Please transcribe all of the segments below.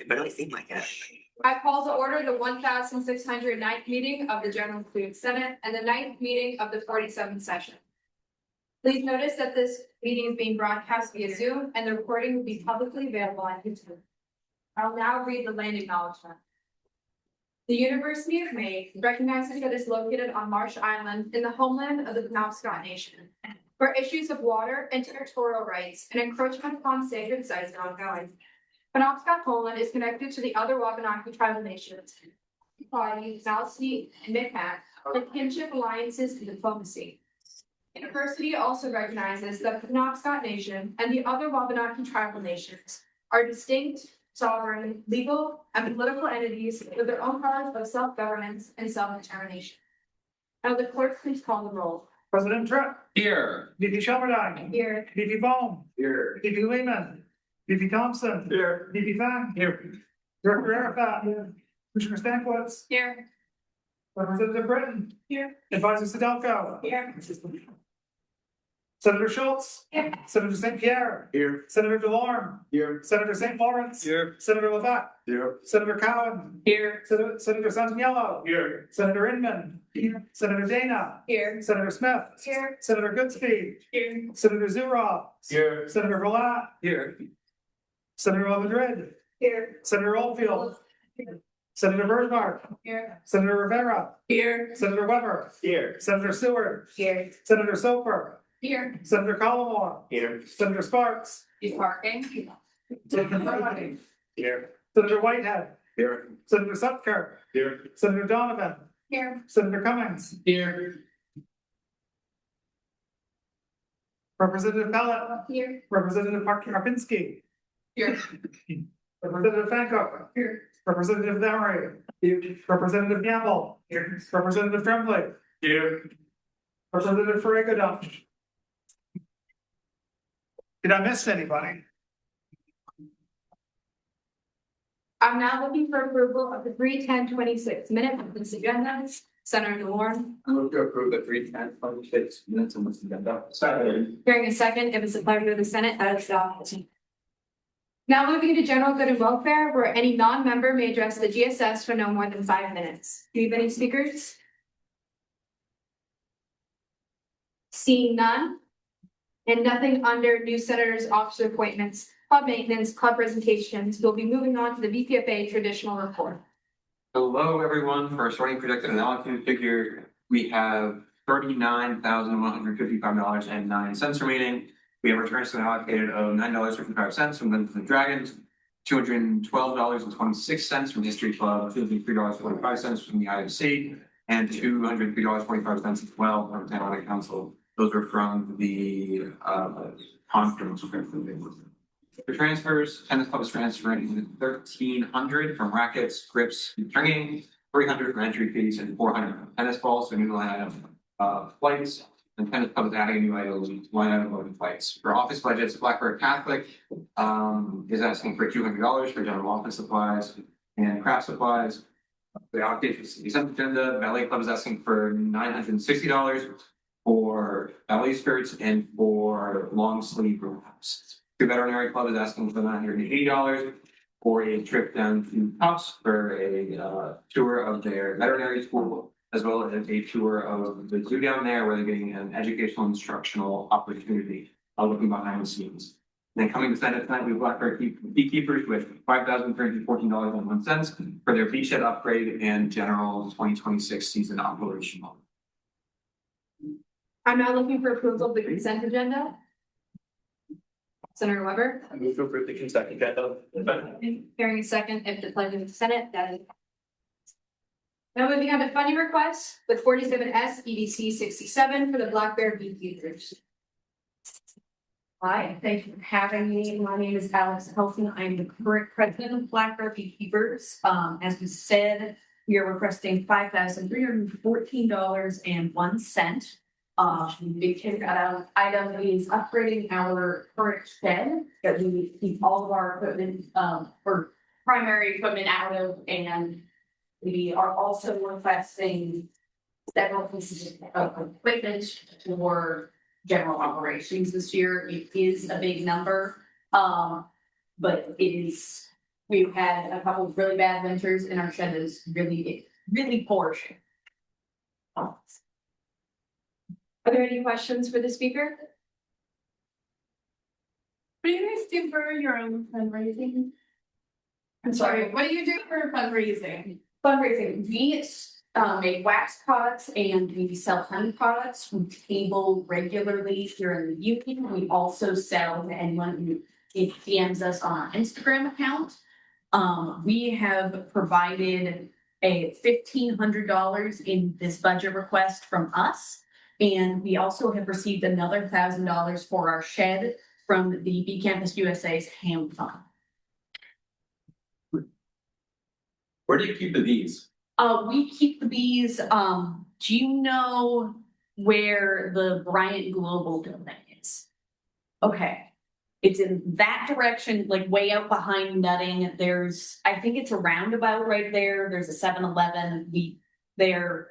It barely seemed like it. I call to order the 1609th meeting of the General Senate and the 9th meeting of the 47th session. Please notice that this meeting is being broadcast via Zoom and the recording will be publicly available on YouTube. I'll now read the land acknowledgement. The University of Maine recognizes that it's located on Marsh Island in the homeland of the Penobscot Nation, where issues of water and territorial rights and encroachment upon sacred sites are ongoing. Penobscot homeland is connected to the other Wabanaki tribal nations, Hawaii, South Sea, and Mid-Pac, with kinship alliances and diplomacy. The university also recognizes that the Penobscot Nation and the other Wabanaki tribal nations are distinct, sovereign, legal, and political entities with their own powers of self-governance and self-determination. Now the clerk please call the roll. President Tripp. Here. VP Shelmerdine. Here. VP Bohm. Here. VP Lehman. VP Thompson. Here. VP Fang. Here. Director Arafat. Commissioner Stankwitz. Here. Representative Britton. Here. Advisor Sadelko. Here. Senator Schultz. Here. Senator St. Pierre. Here. Senator DeLorme. Here. Senator St. Lawrence. Here. Senator Levesque. Here. Senator Cowan. Here. Senator Santiello. Here. Senator Inman. Here. Senator Dana. Here. Senator Smith. Here. Senator Goodspeed. Here. Senator Zurab. Here. Senator Verlat. Here. Senator Madrid. Here. Senator Oldfield. Senator Bergmark. Here. Senator Rivera. Here. Senator Weber. Here. Senator Seward. Here. Senator Soper. Here. Senator Collmore. Here. Senator Sparks. He's parking. Senator Brody. Here. Senator Whitehead. Here. Senator Sutker. Here. Senator Donovan. Here. Senator Cummings. Here. Representative Pellet. Here. Representative Karpinski. Here. Representative Fancock. Here. Representative Emery. Representative Gamble. Representative Tremblay. Here. Representative Ferregodon. Did I miss anybody? I'm now looking for approval of the 3/10/26 minute of this agenda. Senator DeLorme. I move to approve the 3/10/26 minutes on this agenda. Second. Hearing a second, if it's the pleasure of the Senate, that is adopted. Now moving to general good and welfare, where any non-member may address the GSS for no more than 5 minutes. Do you have any speakers? Seeing none, and nothing under new senators, officer appointments, club maintenance, club presentations, we'll be moving on to the VPFA traditional report. Hello, everyone. For our starting projected and allocated figure, we have $39,155.09 remaining. We have returns to an allocated of $9.55 from Dungeons and Dragons, $212.26 from the History Club, $203.45 from the IOC, and $203.45 as well from Town Audit Council. Those are from the conference. For transfers, tennis club is transferring $1,300 from rackets, grips, and stringing, $300 from entry fees, and $400 from tennis balls. So new line item flights, and tennis club is adding a new line item of flights. For office budgets, Blackbird Catholic is asking for $200 for general office supplies and craft supplies. The allocation is the consent agenda. Ballet club is asking for $960 for ballet skirts and for long sleeve robes. The veterinary club is asking for $980 for a trip down to Tufts for a tour of their veterinary school, as well as a tour of the zoo down there where they're getting an educational instructional opportunity looking behind the scenes. And then coming to Senate tonight, we have Blackbird Beekeepers with $5,314.01 for their beachhead upgrade and general 2026 season operational. I'm now looking for approval of the consent agenda. Senator Weber. I move to approve the consent agenda. Hearing a second, if the pleasure of the Senate, that is. Now moving on to funding requests with 47S EDC 67 for the Black Bear Beekeepers. Hi, thank you for having me. My name is Alex Helton. I'm the current president of Black Bear Beekeepers. As we said, we are requesting $5,314.01. The big ticket item is upgrading our current shed that we keep all of our equipment, or primary equipment out of, and we are also requesting several pieces of equipment for general operations this year. It is a big number, but it is we've had a couple of really bad winters and our shed is really poor shape. Are there any questions for the speaker? What do you guys do for your own fundraising? I'm sorry, what do you do for Fundraising. Fundraising, we make wax products and we sell honey products from table regularly here in the union. We also sell to anyone who DMs us on our Instagram account. We have provided a $1,500 in this budget request from us. And we also have received another $1,000 for our shed from the B Campus USA's Ham Fund. Where do you keep the bees? We keep the bees, do you know where the Bryant Global building is? Okay. It's in that direction, like way out behind Nutting. There's, I think it's a roundabout right there. There's a 7-Eleven. They're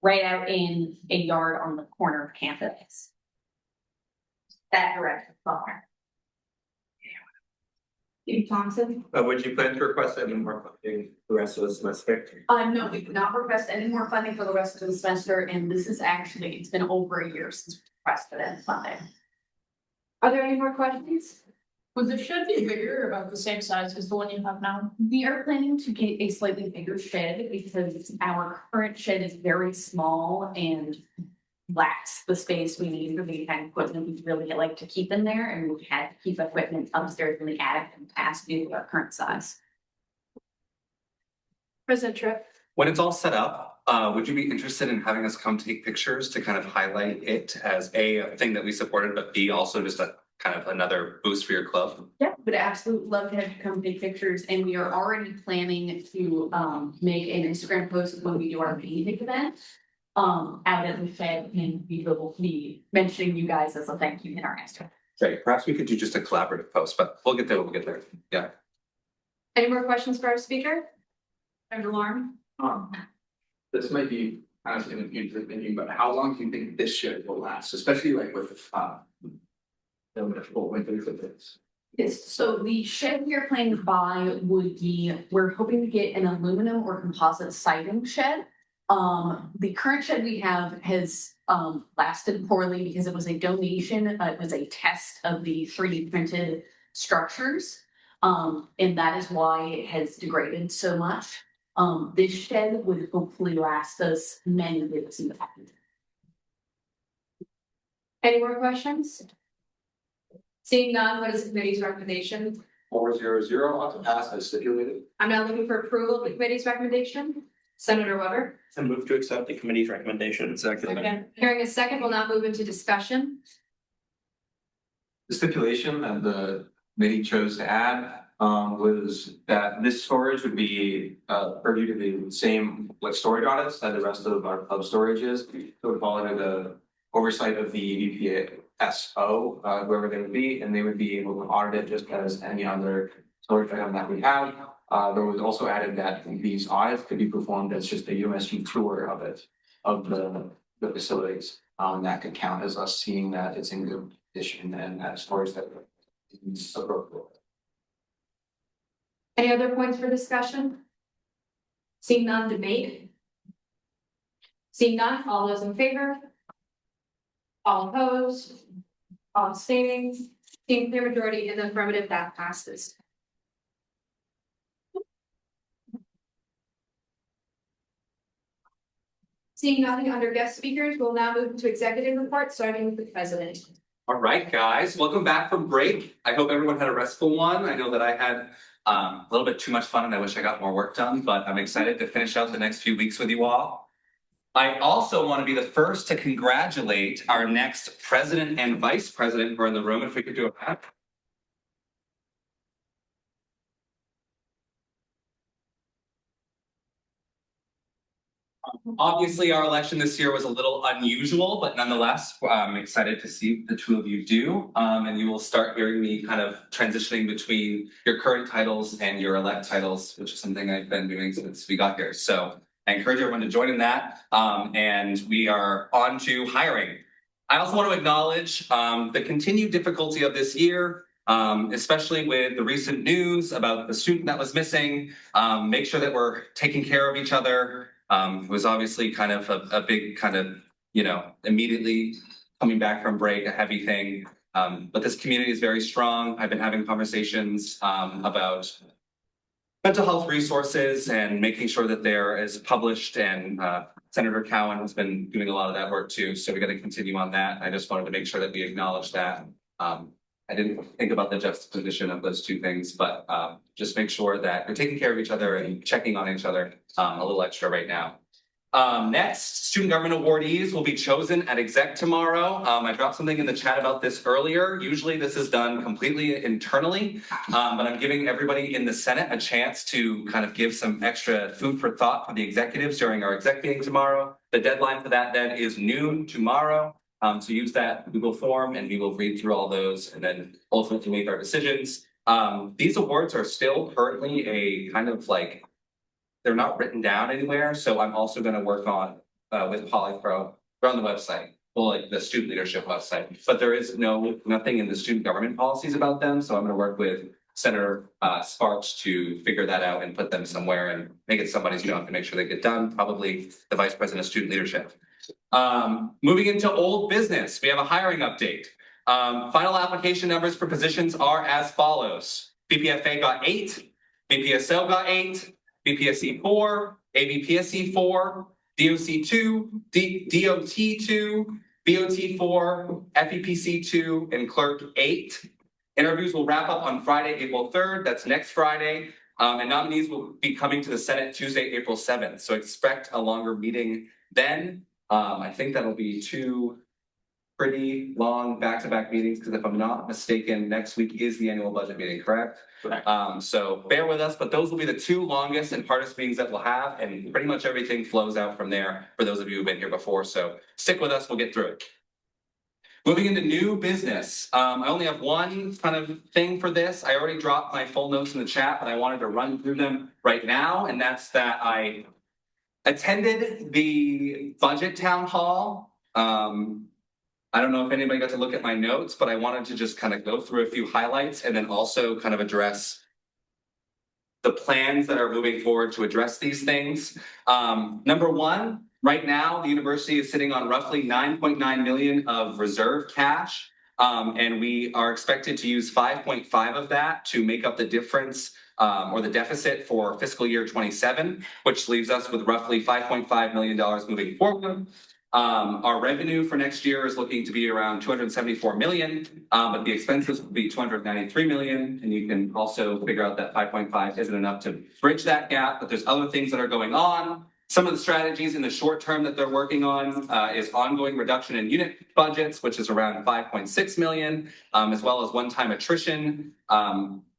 right out in a yard on the corner of campus. That direction. Steve Thompson? Would you plan to request any more funding the rest of the semester? No, we did not request any more funding for the rest of the semester, and this is actually, it's been over a year since we requested any funding. Are there any more questions? Would the shed be bigger or about the same size as the one you have now? We are planning to get a slightly bigger shed because our current shed is very small and lacks the space we need for the kind of equipment we really like to keep in there, and we've had to keep equipment upstairs in the attic in the past due to our current size. President Tripp? When it's all set up, would you be interested in having us come take pictures to kind of highlight it as a thing that we supported, but B, also just a kind of another boost for your club? Yeah, would absolutely love to have you come take pictures, and we are already planning to make an Instagram post when we do our meeting event. Out at the Fed, and we will be mentioning you guys as a thank you in our Instagram. Great, perhaps we could do just a collaborative post, but we'll get there, Yeah. Any more questions for our speaker? Dr. Lauren? This might be kind of in the future thinking, but how long do you think this shed will last, especially like with the full winters of this? Yes, so the shed we are planning to buy would be, we're hoping to get an aluminum or composite siding shed. The current shed we have has lasted poorly because it was a donation, it was a test of the 3D printed structures. And that is why it has degraded so much. This shed would hopefully last us many years in the back. Any more questions? Seeing none, what is the committee's recommendation? 4-0-0 ought to pass as stipulated. I'm now looking for approval of the committee's recommendation. Senator Weber? I move to accept the committee's recommendation. Second. Hearing a second, we'll now move into discussion. The stipulation that the committee chose to add was that this storage would be purview to the same like storage audits that the rest of our club storage is. It would fall under the oversight of the EVPSO, whoever they would be, and they would be able to audit it just as any other storage item that we have. There was also added that these audits could be performed as just a UMSG tour of it, of the facilities. That could count as us seeing that it's in good condition and that storage that is appropriate. Any other points for discussion? Seeing none, debate? Seeing none, all those in favor? All opposed? All abstaining? Seeing clear majority in the affirmative, that passes. Seeing nothing under guest speakers, we'll now move into executive report, starting with the president. All right, guys, welcome back from break. I hope everyone had a restful one. I know that I had a little bit too much fun and I wish I got more work done, but I'm excited to finish out the next few weeks with you all. I also want to be the first to congratulate our next president and vice president who are in the room, if we could do a clap. Obviously, our election this year was a little unusual, but nonetheless, I'm excited to see the two of you do. And you will start hearing me kind of transitioning between your current titles and your elect titles, which is something I've been doing since we got here. So I encourage everyone to join in that. And we are on to hiring. I also want to acknowledge the continued difficulty of this year. especially with the recent news about the student that was missing. Make sure that we're taking care of each other. It was obviously kind of a big kind of, immediately coming back from break, a heavy thing. But this community is very strong. I've been having conversations about mental health resources and making sure that they're as published, and Senator Cowan has been doing a lot of that work too. So we got to continue on that. I just wanted to make sure that we acknowledge that. I didn't think about the juxtaposition of those two things, but just make sure that you're taking care of each other and checking on each other a little extra right now. Next, student government awardees will be chosen at exec tomorrow. I dropped something in the chat about this earlier. Usually this is done completely internally, but I'm giving everybody in the Senate a chance to kind of give some extra food for thought for the executives during our exec meeting tomorrow. The deadline for that then is noon tomorrow. So use that Google form and we will read through all those and then ultimately make our decisions. These awards are still currently a kind of like, they're not written down anywhere, so I'm also going to work on with Polypro. They're on the website, well, like the student leadership website, but there is nothing in the student government policies about them. So I'm going to work with Senator Sparks to figure that out and put them somewhere and make it somebody's job to make sure they get done. Probably the Vice President of Student Leadership. Moving into old business, we have a hiring update. Final application numbers for positions are as follows: BPFA got 8, BPSO got 8. BPSC 4, ABPSC 4, DOC 2, DOT 2, BOT 4, FEPC 2, and Clerk 8. Interviews will wrap up on Friday, April 3rd. That's next Friday. And nominees will be coming to the Senate Tuesday, April 7th. So expect a longer meeting then. I think that'll be 2 pretty long back-to-back meetings, because if I'm not mistaken, next week is the annual budget meeting, correct? Correct. So bear with us, but those will be the 2 longest and hardest meetings that we'll have, and pretty much everything flows out from there for those of you who've been here before. So stick with us, we'll get through it. Moving into new business, I only have one kind of thing for this. I already dropped my full notes in the chat, but I wanted to run through them right now, and that's that I attended the budget town hall. I don't know if anybody got to look at my notes, but I wanted to just kind of go through a few highlights and then also kind of address the plans that are moving forward to address these things. Number one, right now, the university is sitting on roughly 9.9 million of reserve cash. And we are expected to use 5.5 of that to make up the difference or the deficit for fiscal year 27, which leaves us with roughly $5.5 million moving forward. Our revenue for next year is looking to be around 274 million, but the expenses will be 293 million. And you can also figure out that 5.5 isn't enough to bridge that gap, but there's other things that are going on. Some of the strategies in the short term that they're working on is ongoing reduction in unit budgets, which is around 5.6 million, as well as one-time attrition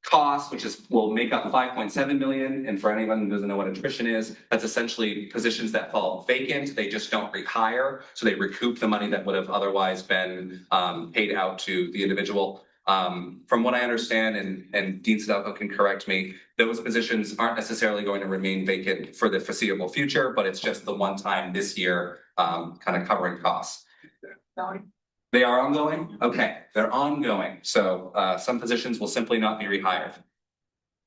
costs, which will make up 5.7 million. And for anyone who doesn't know what attrition is, that's essentially positions that fall vacant. They just don't rehire, so they recoup the money that would have otherwise been paid out to the individual. From what I understand, and Dean Sadalko can correct me, those positions aren't necessarily going to remain vacant for the foreseeable future, but it's just the one time this year kind of covering costs. They are ongoing? Okay, they're ongoing. So some positions will simply not be rehired.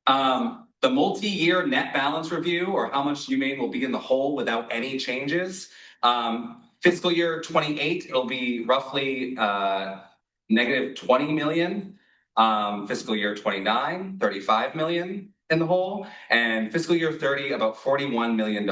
The multi-year net balance review, or how much UMaine will be in the hole without any changes. Fiscal year 28, it'll be roughly negative 20 million. Fiscal year 29, 35 million in the hole. And fiscal year 30, about $41 million.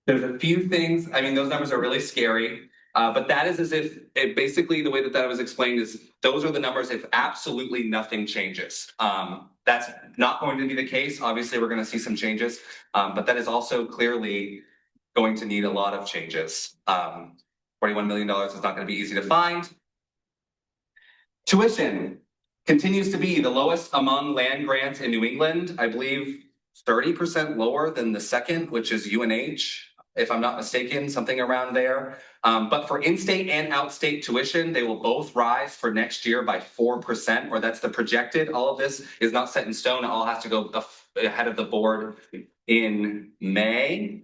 There's a few things, I mean, those numbers are really scary, but that is as if it basically the way that was explained is those are the numbers if absolutely nothing changes. That's not going to be the case. Obviously, we're going to see some changes, but that is also clearly going to need a lot of changes. $41 million is not going to be easy to find. Tuition continues to be the lowest among land grants in New England. I believe 30% lower than the second, which is UNH. If I'm not mistaken, something around there. But for in-state and out-state tuition, they will both rise for next year by 4%, or that's the projected. All of this is not set in stone. It all has to go ahead of the board in May.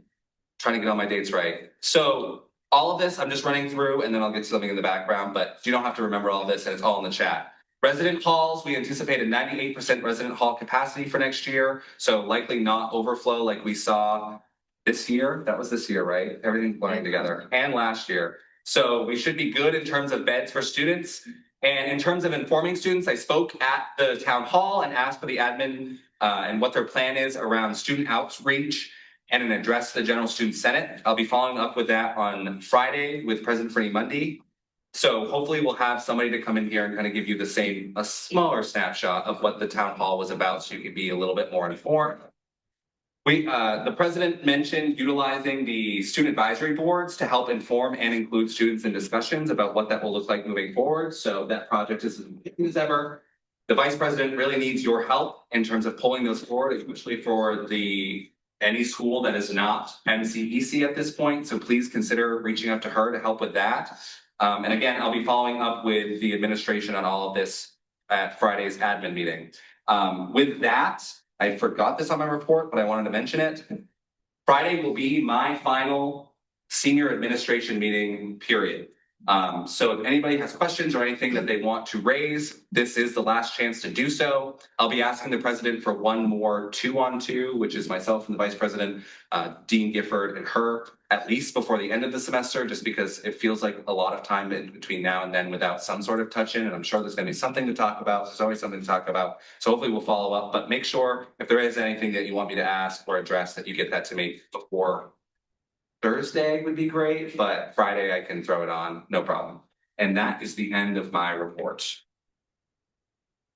Trying to get all my dates right. So all of this, I'm just running through and then I'll get to something in the background, but you don't have to remember all this and it's all in the chat. Resident halls, we anticipate a 98% resident hall capacity for next year, so likely not overflow like we saw this year. That was this year, right? Everything's blurring together, and last year. So we should be good in terms of beds for students. And in terms of informing students, I spoke at the town hall and asked for the admin and what their plan is around student outreach and an address to the General Student Senate. I'll be following up with that on Friday with President Freddie Mundy. So hopefully we'll have somebody to come in here and kind of give you a smaller snapshot of what the town hall was about, so you could be a little bit more informed. The president mentioned utilizing the student advisory boards to help inform and include students in discussions about what that will look like moving forward. So that project is as important as ever. The vice president really needs your help in terms of pulling those forward, especially for any school that is not MCEC at this point. So please consider reaching out to her to help with that. And again, I'll be following up with the administration on all of this at Friday's admin meeting. With that, I forgot this on my report, but I wanted to mention it. Friday will be my final senior administration meeting, period. So if anybody has questions or anything that they want to raise, this is the last chance to do so. I'll be asking the president for one more 2-on-2, which is myself and the vice president, Dean Gifford and her, at least before the end of the semester, just because it feels like a lot of time in between now and then without some sort of touch in, and I'm sure there's gonna be something to talk about. There's always something to talk about. So hopefully we'll follow up, but make sure if there is anything that you want me to ask or address that you get that to me before Thursday would be great, but Friday I can throw it on, no problem. And that is the end of my report.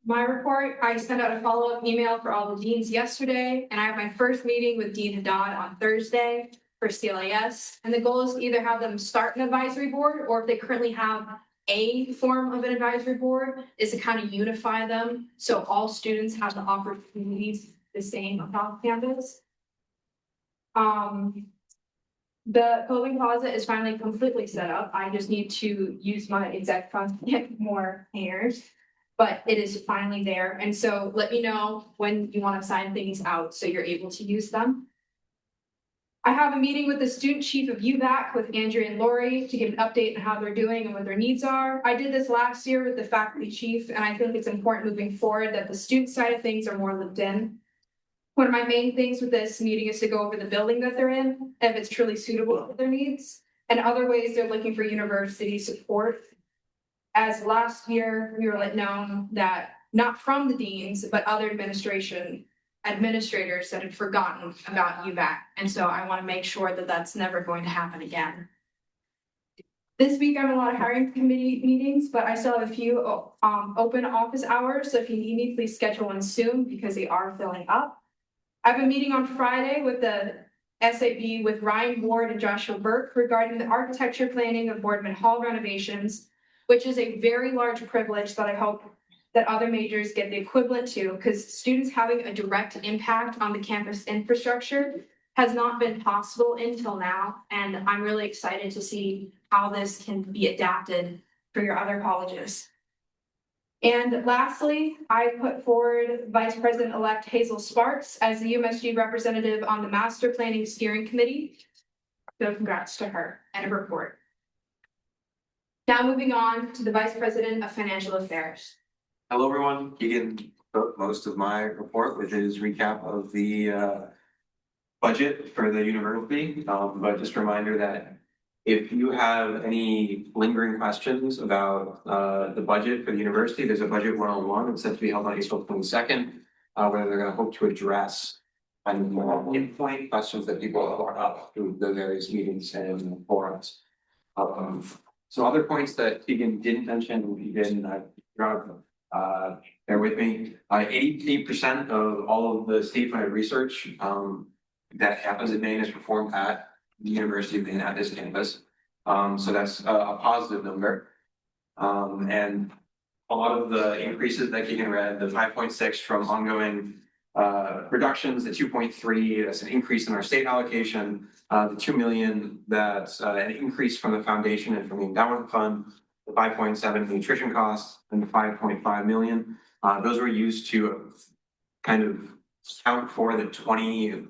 My report, I sent out a follow-up email for all the deans yesterday, and I have my first meeting with Dean Haddad on Thursday for CLAS. And the goal is to either have them start an advisory board, or if they currently have a form of an advisory board, is to kind of unify them so all students have the opportunities the same across campus. The clothing closet is finally completely set up. I just need to use my exec funds to get more hangers, but it is finally there. And so let me know when you want to sign things out so you're able to use them. I have a meeting with the student chief of UVAC with Andrea and Lori to give an update on how they're doing and what their needs are. I did this last year with the faculty chief, and I think it's important moving forward that the student side of things are more lived in. One of my main things with this meeting is to go over the building that they're in, if it's truly suitable for their needs, and other ways they're looking for university support. As last year, we were let known that not from the deans, but other administrators that had forgotten about UVAC. And so I want to make sure that that's never going to happen again. This week, I have a lot of hiring committee meetings, but I still have a few open office hours. So if you need me, please schedule one soon because they are filling up. I have a meeting on Friday with the SAB with Ryan Ward and Joshua Burke regarding the architecture planning of Boardman Hall renovations, which is a very large privilege that I hope that other majors get the equivalent to, because students having a direct impact on the campus infrastructure has not been possible until now. And I'm really excited to see how this can be adapted for your other colleges. And lastly, I put forward Vice President-elect Hazel Sparks as the UMSG representative on the Master Planning Steering Committee. So congrats to her and a report. Now moving on to the Vice President of Financial Affairs. Hello, everyone. Keegan wrote most of my report, which is recap of the budget for the university. But just a reminder that if you have any lingering questions about the budget for the university, there's a budget 101 that's set to be held on April 22nd, where they're going to hope to address and pinpoint questions that people have brought up through the various meetings and forums. So other points that Keegan didn't mention, he didn't, bear with me. 88% of all of the state-funded research that happens in Maine is performed at the University of Maine at this campus. So that's a positive number. And a lot of the increases that Keegan read, the 5.6 from ongoing reductions, the 2.3, that's an increase in our state allocation, the 2 million, that's an increase from the foundation and from the endowment fund, the 5.7 nutrition costs, and the 5.5 million. Those were used to kind of account for the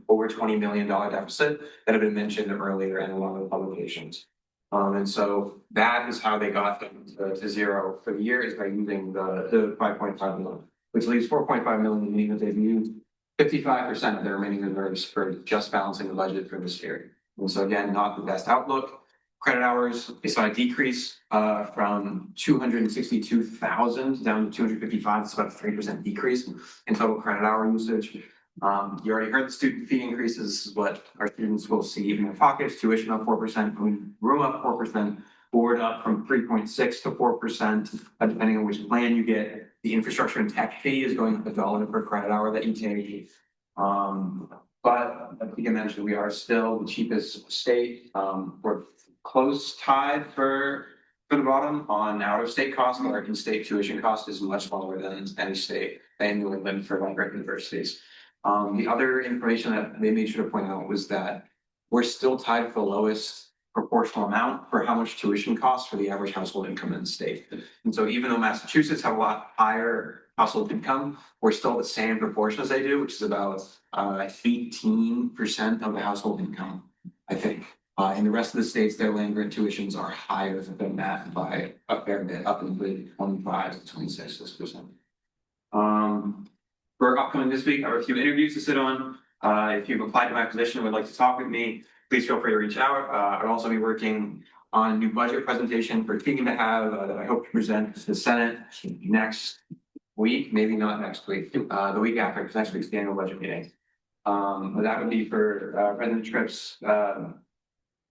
over $20 million deficit that have been mentioned earlier in a lot of the publications. And so that is how they got them to zero for the year, is by using the 5.5 million, which leaves 4.5 million, meaning that they've used 55% of their remaining reserves for just balancing the budget for this year. And so again, not the best outlook. Credit hours, they saw a decrease from 262,000 down to 255. It's about a 3% decrease in total credit hour usage. You already heard the student fee increases. This is what our students will see in their pockets. Tuition up 4%, room up 4%, board up from 3.6 to 4%, depending on which plan you get. The infrastructure and tech fee is going up $1 per credit hour that you take. But I think I mentioned, we are still the cheapest state. We're close tied for the bottom on out-of-state costs, but our in-state tuition cost is much lower than any state in New England for like universities. The other information that they made sure to point out was that we're still tied for the lowest proportional amount for how much tuition costs for the average household income in the state. And so even though Massachusetts have a lot higher household income, we're still the same proportion as they do, which is about 18% of the household income, I think. In the rest of the states, their land grant tuitions are higher than that by a fair bit, up in the 25 to 26%. For upcoming this week, I have a few interviews to sit on. If you've applied to my position and would like to talk with me, please feel free to reach out. I'll also be working on a new budget presentation for Keegan to have that I hope to present to the Senate next week, maybe not next week, the week after, because next week's the annual budget meeting. But that would be for President Tripp's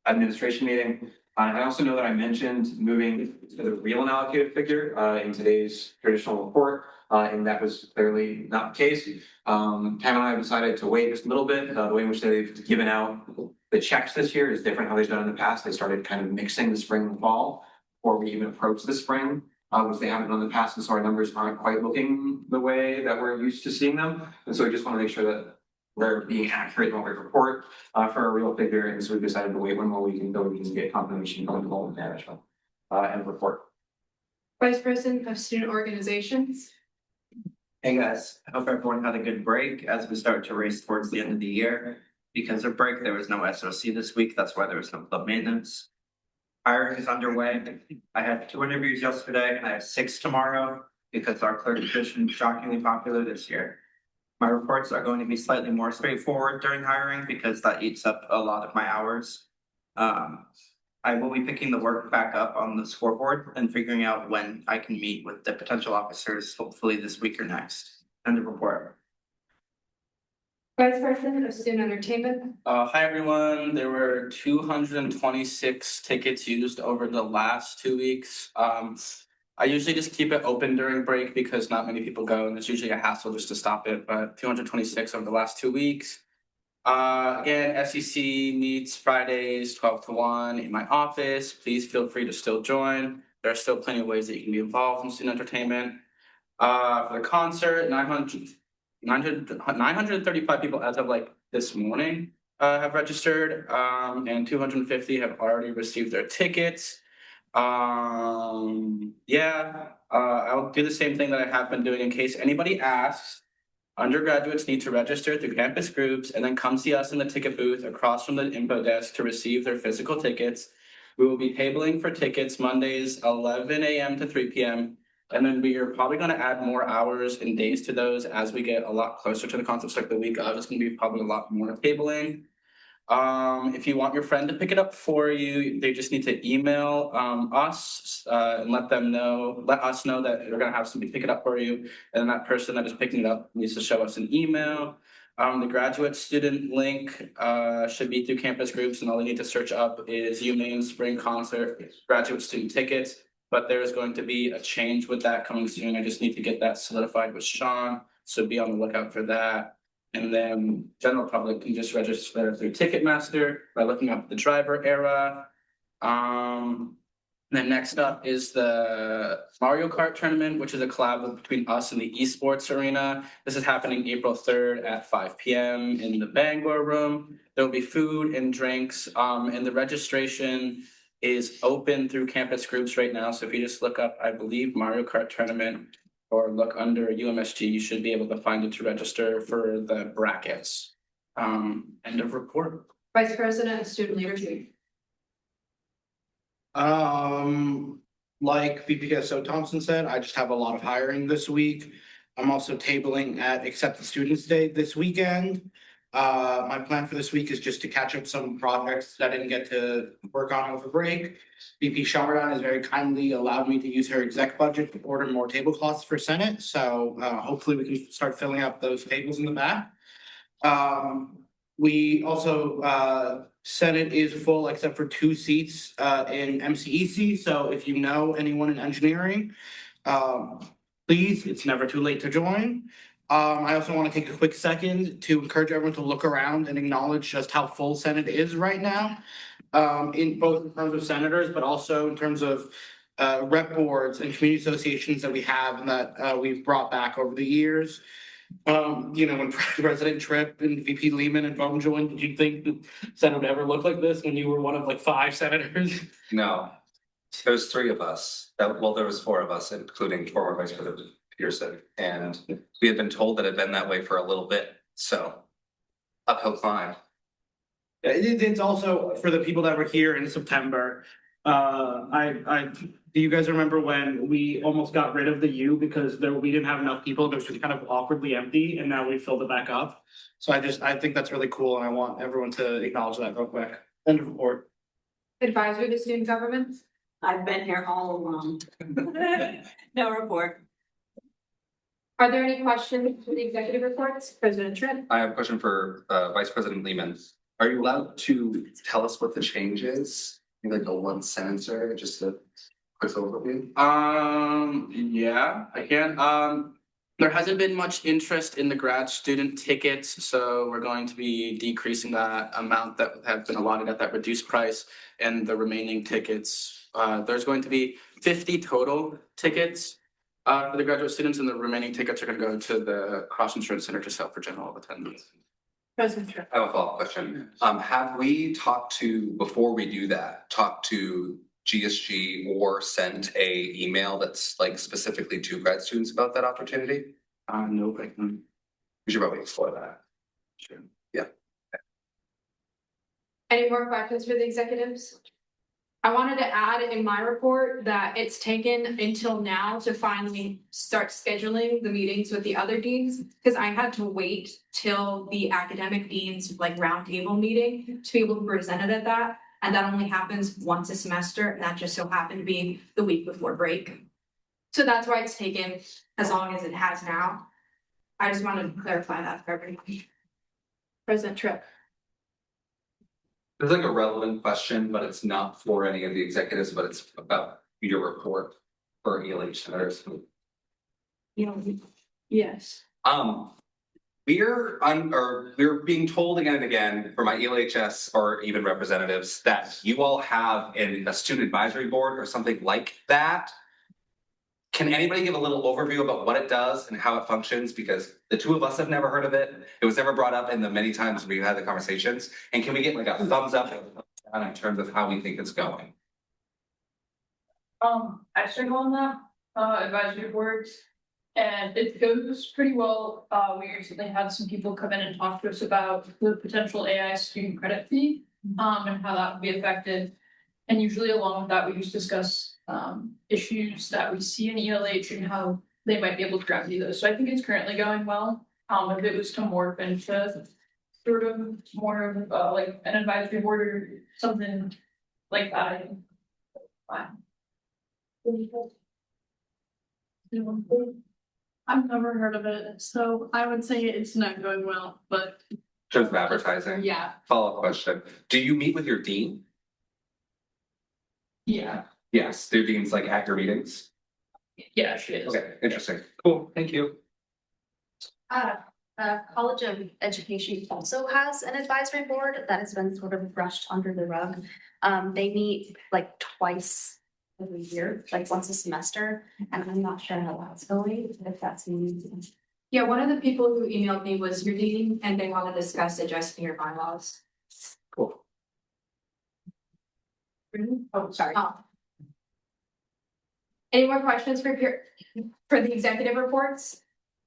administration meeting. I also know that I mentioned moving to the real unallocated figure in today's traditional report, and that was clearly not the case. Pam and I decided to wait just a little bit. The way in which they've given out the checks this year is different how they've done in the past. They started kind of mixing the spring and the fall before we even approached the spring, which they haven't done in the past, and so our numbers aren't quite looking the way that we're used to seeing them. And so we just want to make sure that we're being accurate when we report for a real figure, and so we decided to wait one more week until we can get confirmation from enrollment management and report. Vice President of Student Organizations. Hey guys, I hope everyone had a good break as we start to race towards the end of the year. Because of break, there was no SOC this week. That's why there was no club maintenance. Hiring is underway. I had 2 interviews yesterday and I have 6 tomorrow because our clerk position is shockingly popular this year. My reports are going to be slightly more straightforward during hiring because that eats up a lot of my hours. I will be picking the work back up on the scoreboard and figuring out when I can meet with the potential officers, hopefully this week or next. End of report. Vice President of Student Entertainment. Hi everyone, there were 226 tickets used over the last 2 weeks. I usually just keep it open during break because not many people go and it's usually a hassle just to stop it, but 226 over the last 2 weeks. Again, SEC meets Fridays 12 to 1 in my office. Please feel free to still join. There are still plenty of ways that you can be involved in student entertainment. For the concert, 935 people as of like this morning have registered, and 250 have already received their tickets. I'll do the same thing that I have been doing in case anybody asks. Undergraduates need to register through campus groups and then come see us in the ticket booth across from the info desk to receive their physical tickets. We will be tabling for tickets Mondays 11 a.m. to 3 p.m. And then we are probably going to add more hours and days to those as we get a lot closer to the concerts. Like the week of, it's going to be probably a lot more tabling. If you want your friend to pick it up for you, they just need to email us and let us know that we're going to have somebody pick it up for you. And then that person that is picking it up needs to show us an email. The graduate student link should be through campus groups, and all they need to search up is UMaine Spring Concert graduate student tickets. But there is going to be a change with that coming soon. I just need to get that solidified with Sean, so be on the lookout for that. And then general public can just register through Ticketmaster by looking up the driver era. Then next up is the Mario Kart tournament, which is a collab between us and the esports arena. This is happening April 3rd at 5 p.m. in the Bangor room. There will be food and drinks, and the registration is open through campus groups right now. So if you just look up, I believe, Mario Kart tournament, or look under UMSG, you should be able to find it to register for the brackets. End of report. Vice President of Student Leadership. Like VPSO Thompson said, I just have a lot of hiring this week. I'm also tabling at Accepted Students Day this weekend. My plan for this week is just to catch up some projects that I didn't get to work on over break. VP Shamardan has very kindly allowed me to use her exec budget to order more tablecloths for Senate, so hopefully we can start filling up those tables in the back. We also, Senate is full except for 2 seats in MCEC, so if you know anyone in engineering, please, it's never too late to join. I also want to take a quick second to encourage everyone to look around and acknowledge just how full Senate is right now. In both in terms of senators, but also in terms of rep boards and community associations that we have and that we've brought back over the years. When President Tripp and VP Lehman and Bone joined, did you think the Senate would ever look like this when you were one of like 5 senators? No, there's 3 of us. Well, there was 4 of us, including former Vice President Peterson, and we had been told that it had been that way for a little bit. So uphill climb. It's also for the people that were here in September. Do you guys remember when we almost got rid of the U because we didn't have enough people? It was just kind of awkwardly empty, and now we filled it back up. So I think that's really cool, and I want everyone to acknowledge that real quick. End of report. Advisory to student government. I've been here all along. No report. Are there any questions for the executive reports? President Tripp? I have a question for Vice President Lehman. Are you allowed to tell us what the change is? Maybe like a 1 sentence or just a quick overview? Yeah, I can. There hasn't been much interest in the grad student tickets, so we're going to be decreasing that amount that have been allotted at that reduced price, and the remaining tickets, there's going to be 50 total tickets for the graduate students, and the remaining tickets are going to go to the Cross Insurance Center to sell for general attendance. President Tripp? I have a follow-up question. Have we before we do that, talked to GSG or sent a email that's like specifically to grad students about that opportunity? No, I can. We should probably explore that. Sure. Any more questions for the executives? I wanted to add in my report that it's taken until now to finally start scheduling the meetings with the other deans, because I had to wait till the academic deans like roundtable meeting to be able to present it at that. And that only happens once a semester, and that just so happened to be the week before break. So that's why it's taken as long as it has now. I just wanted to clarify that for everyone. President Tripp? It's like a relevant question, but it's not for any of the executives, but it's about your report for ELH senators. Yes. We're being told again and again for my ELHS or even representatives that you all have a student advisory board or something like that. Can anybody give a little overview about what it does and how it functions? Because the 2 of us have never heard of it. It was never brought up in the many times we've had the conversations. And can we get like a thumbs up in terms of how we think it's going? I serve on that advisory boards, and it goes pretty well. We recently had some people come in and talk to us about the potential AI student credit fee, and how that would be affected. And usually along with that, we just discuss issues that we see in ELH and how they might be able to remedy those. So I think it's currently going well. If it was to morph into sort of more of like an advisory board or something like that, I think. Fine. I've never heard of it, so I would say it's not going well, but In terms of advertising? yeah. Follow-up question. Do you meet with your dean? Yeah, Yes, their dean's like at your meetings? yeah, she is. Okay, interesting. Cool, thank you. College of Education also has an advisory board that has been sort of brushed under the rug. They meet like twice every year, like once a semester, and I'm not sure how that's going, if that's new. Yeah, one of the people who emailed me was your dean, and they want to discuss adjusting your bylaws. Cool. Oh, sorry. Any more questions for the executive reports?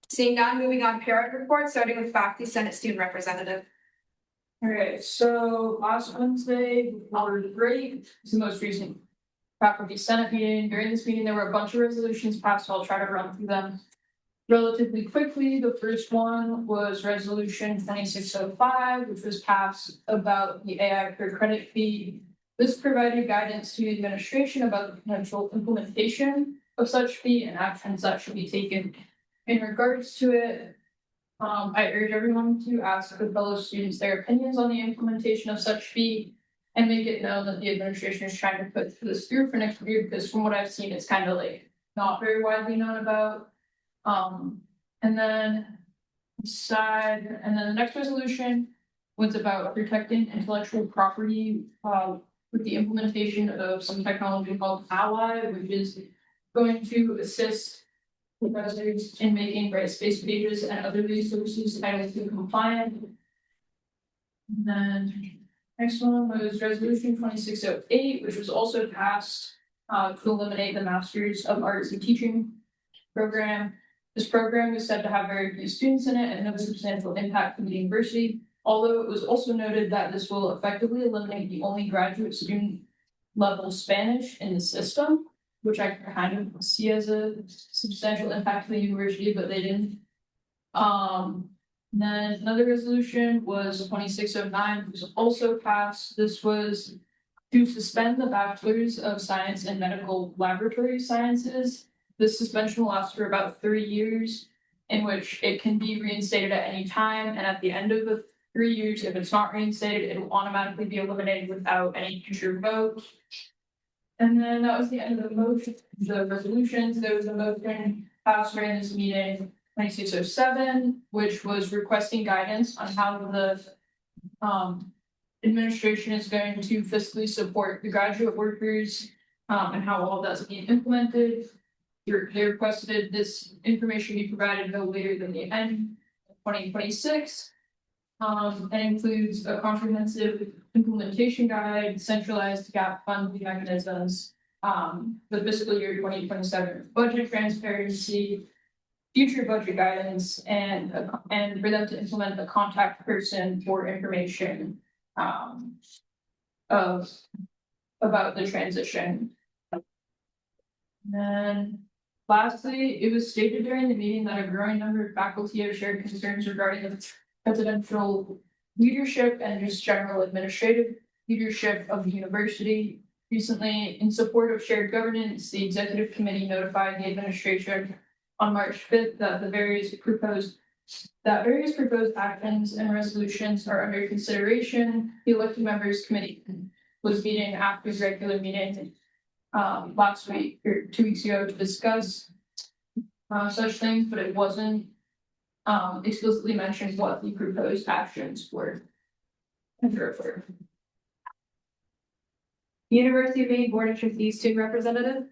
Seeing none, moving on parent reports, starting with faculty, Senate student representative. Okay, so last Wednesday, our break is the most recent faculty senate meeting. During this meeting, there were a bunch of resolutions passed, so I'll try to run through them relatively quickly. The first one was resolution 2605, which was passed about the AI per credit fee. This provided guidance to the administration about the potential implementation of such fee and actions that should be taken in regards to it. I urge everyone to ask their fellow students their opinions on the implementation of such fee and make it known that the administration is trying to put this through for next year, because from what I've seen, it's kind of like not very widely known about. And then the next resolution was about protecting intellectual property, with the implementation of some technology called Ally, which is going to assist professors in making Brightspace pages and other resources Title II compliant. And then next one was resolution 2608, which was also passed to eliminate the Masters of Arts in Teaching program. This program is said to have very few students in it and no substantial impact for the university, although it was also noted that this will effectively eliminate the only graduate student level Spanish in the system, which I kind of see as a substantial impact to the university, but they didn't. Then another resolution was 2609, which was also passed. This was to suspend the Bachelor's of Science in Medical Laboratory Sciences. This suspension will last for about 3 years, in which it can be reinstated at any time. And at the end of the 3 years, if it's not reinstated, it will automatically be eliminated without any future vote. And then that was the end of the resolutions. There was a motion passed during this meeting, 2607, which was requesting guidance on how the administration is going to fiscally support the graduate workers, and how all of that's being implemented. They requested this information be provided no later than the end of 2026. And includes a comprehensive implementation guide, centralized gap funding mechanisms, the fiscal year 2027 budget transparency, future budget guidance, and for them to implement a contact person for information about the transition. And then lastly, it was stated during the meeting that a growing number of faculty have shared concerns regarding the presidential leadership and just general administrative leadership of the university. Recently, in support of shared governance, the executive committee notified the administration on March 5th that various proposed actions and resolutions are under consideration. The elected members committee was meeting after the regular meeting last week or 2 weeks ago to discuss such things, but it wasn't explicitly mentioned what the proposed actions were. University of Maine Board of Trustees student representative.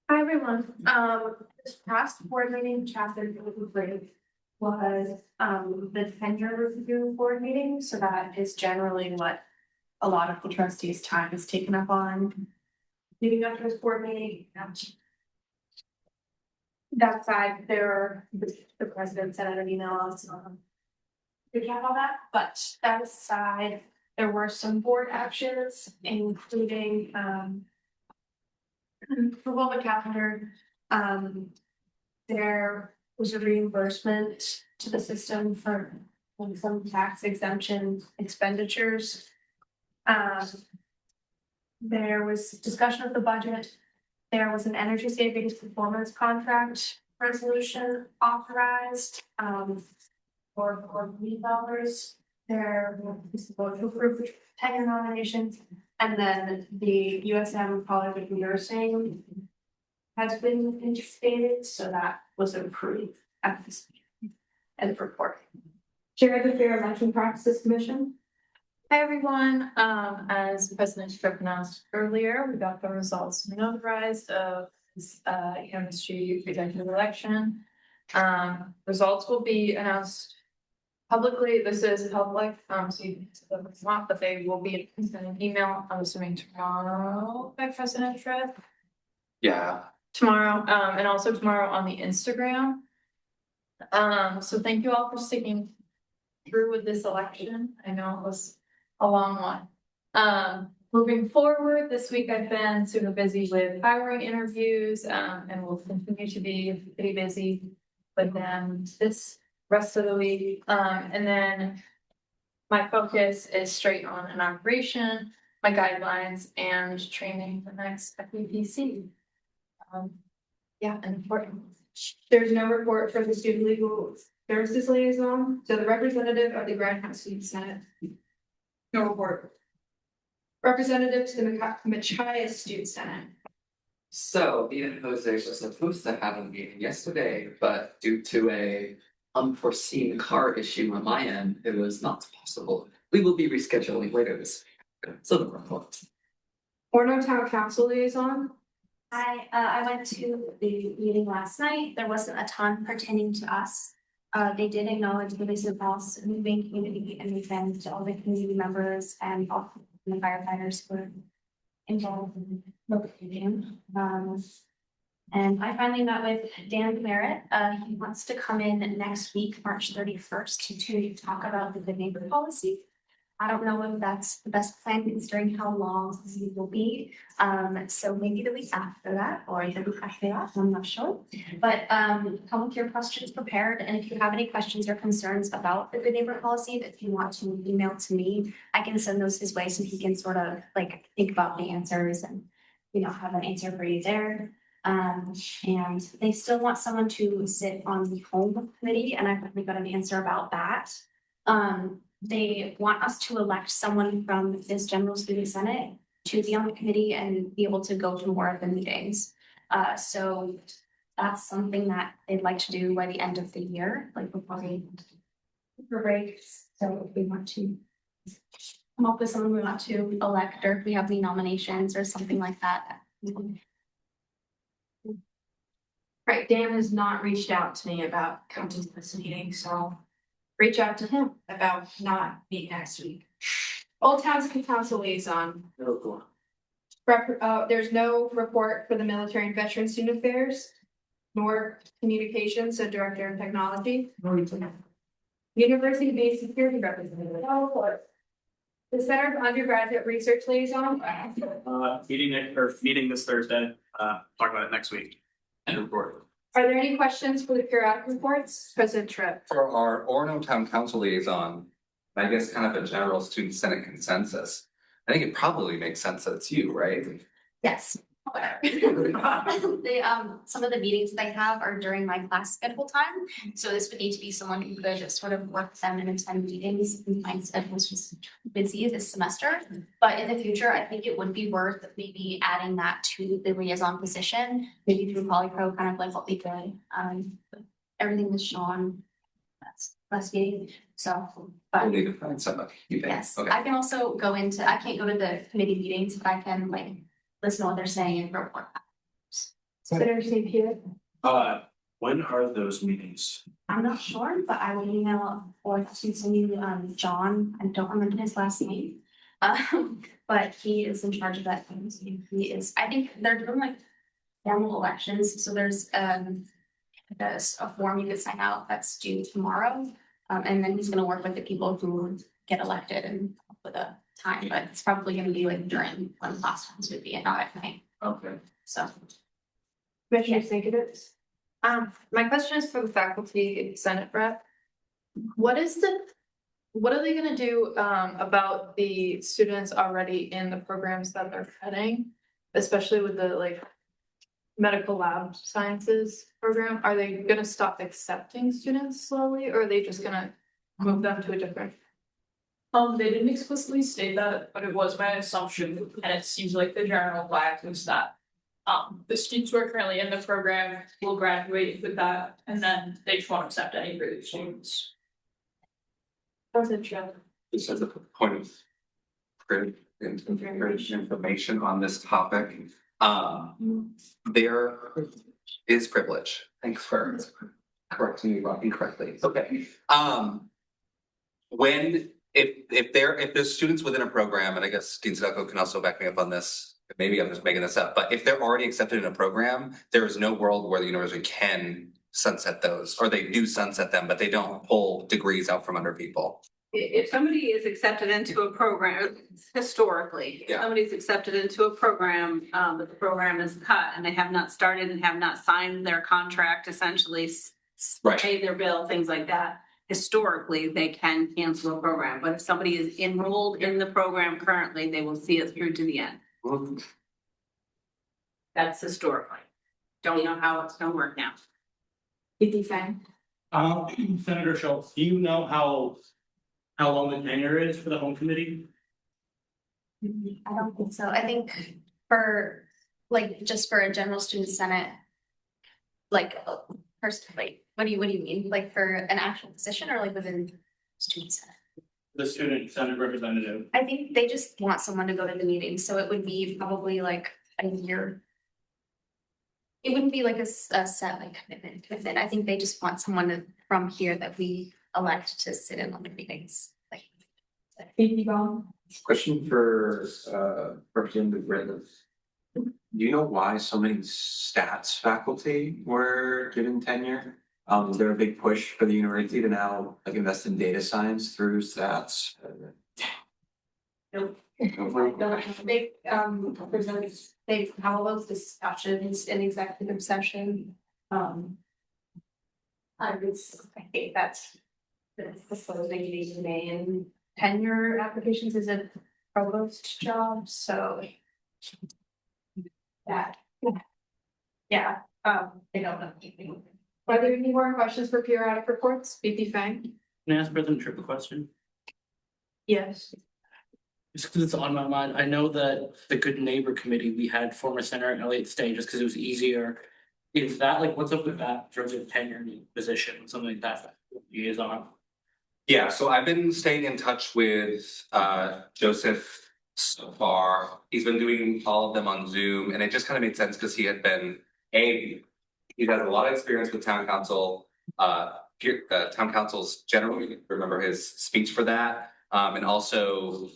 Hi, everyone. This past board meeting, chapter was the tenure review board meeting. So that is generally what a lot of the trustees' time is taken up on leading up to this board meeting. That side, the president sent out an email also. Did you have all that? But that aside, there were some board actions, including approval of the calendar. There was a reimbursement to the system for some tax exemption expenditures. There was discussion of the budget. There was an energy savings performance contract resolution authorized for $4 million. There was the vote to approve tenure nominations, and then the USM College of Nursing has been instated, so that was approved at this meeting and report. Chair of the Fair Election Practices Commission. Hi, everyone. As President Strickland announced earlier, we got the results notarized of this UMSG projected election. Results will be announced publicly. This is public, so you can see them if you want, but they will be sent an email, I'm assuming tomorrow by President Fred. Yeah. Tomorrow, and also tomorrow on the Instagram. So thank you all for sticking through with this election. I know it was a long one. Moving forward, this week I've been super busy with hiring interviews, and will continue to be pretty busy with them this rest of the week. And then my focus is straight on inauguration, my guidelines, and training the next FEPC. Yeah, and important. There's no report for the student legal services liaison, so the representative of the Grand House Student Senate. No report. Representative to the Machias Student Senate. So, me and Jose were supposed to have a meeting yesterday, but due to a unforeseen car issue on my end, it was not possible. We will be rescheduling later this week. So the report. Orono Town Council liaison. I went to the meeting last night. There wasn't a ton pertaining to us. They did acknowledge the recent loss of the Maine community and we thanked all the community members and all the firefighters who were involved in locating. And I finally met with Dan Merritt. He wants to come in next week, March 31st, to talk about the good neighbor policy. I don't know if that's the best plan considering how long this will be. So maybe the week after that or the week after that, I'm not sure. But come with your questions prepared. And if you have any questions or concerns about the good neighbor policy that you want to email to me, I can send those his way so he can sort of like think about the answers and, you know, have an answer for you there. And they still want someone to sit on the home committee, and I finally got an answer about that. They want us to elect someone from this general student senate to be on the committee and be able to go to more of the meetings. So that's something that they'd like to do by the end of the year, like before they break. So if we want to come up with someone we want to elect, or if we have any nominations or something like that. Right, Dan has not reached out to me about coming to this meeting, so reach out to him about not being next week. Old Town City Council liaison. There's no report for the military and veteran student affairs, nor communications and director of technology. University-based security representative. The Center of Undergraduate Research liaison. Meeting this Thursday, talk about it next week. And report. Are there any questions for the periodic reports? President Tripp. For our Orono Town Council liaison, I guess kind of a general student senate consensus. I think it probably makes sense that it's you, right? Yes. They, some of the meetings they have are during my class schedule time. So this would need to be someone who could sort of work with them and attend meetings. My schedule's just busy this semester. But in the future, I think it would be worth maybe adding that to the liaison position, maybe through Polypro, kind of like what we did. Everything with Sean, that's last meeting. So, We'll but need to find somebody, you think? yes, Okay. I can also go into, I can't go to the committee meetings, but I can like listen to what they're saying and report back. Senator St. Pierre. When are those meetings? I'm not sure, but I will email or to send you John. I don't remember his last name. But he is in charge of that thing. So he is, I think they're doing like formal elections. So there's a form you can sign out that's due tomorrow. And then he's gonna work with the people who get elected and come up with a time, but it's probably gonna be like during when class times would be and not at night. Okay. So Commissioner Sinkovich. My question is for the faculty senate rep. What are they gonna do about the students already in the programs that they're cutting? Especially with the like medical lab sciences program, are they gonna stop accepting students slowly, or are they just gonna move them to a different? They didn't explicitly state that, but it was my assumption, and it seems like the general fact was that. The students who are currently in the program will graduate with that, and then they just won't accept any further students. Just as a point of great information on this topic, there is privilege. Thanks for correcting me incorrectly. Okay. If there's students within a program, and I guess Dean Sedilko can also back me up on this, maybe I'm just making this up, but if they're already accepted in a program, there is no world where the university can sunset those, or they do sunset them, but they don't pull degrees out from under people. If somebody is accepted into a program, historically, if Yeah. somebody's accepted into a program, but the program is cut and they have not started and have not signed their contract, essentially Right. pay their bill, things like that. Historically, they can cancel a program, but if somebody is enrolled in the program currently, they will see it through to the end. That's historically. Don't know how it's gonna work now. BT Fang. Senator Schultz, do you know how long the tenure is for the home committee? I don't think so. I think for, like, just for a general student senate, like, personally, what do you mean? Like for an actual position or like within student senate? The student senate representative. I think they just want someone to go to the meetings, so it would be probably like a year. It wouldn't be like a set like commitment with it. I think they just want from here that we elect to sit in on the meetings, like. BT Bone. Question for Representative Brendan. Do you know why so many stats faculty were given tenure? Is there a big push for the university to now like invest in data science through stats? Nope. They have all those discussions in executive session. I think that's the closing the Maine tenure applications is a provost job, so. That. Yeah, they don't know anything. Are there any more questions for periodic reports? BT Fang. Can I ask President Tripp a question? Yes. Just because it's on my mind, I know that the Good Neighbor Committee, we had former Senator Elliott stay just because it was easier. Is that like, what's up with that in terms of tenure position, something like that, liaison? Yeah, so I've been staying in touch with Joseph so far. He's been doing all of them on Zoom, and it just kind of made sense because he had been he has a lot of experience with town council, town councils generally. Remember his speech for that, and also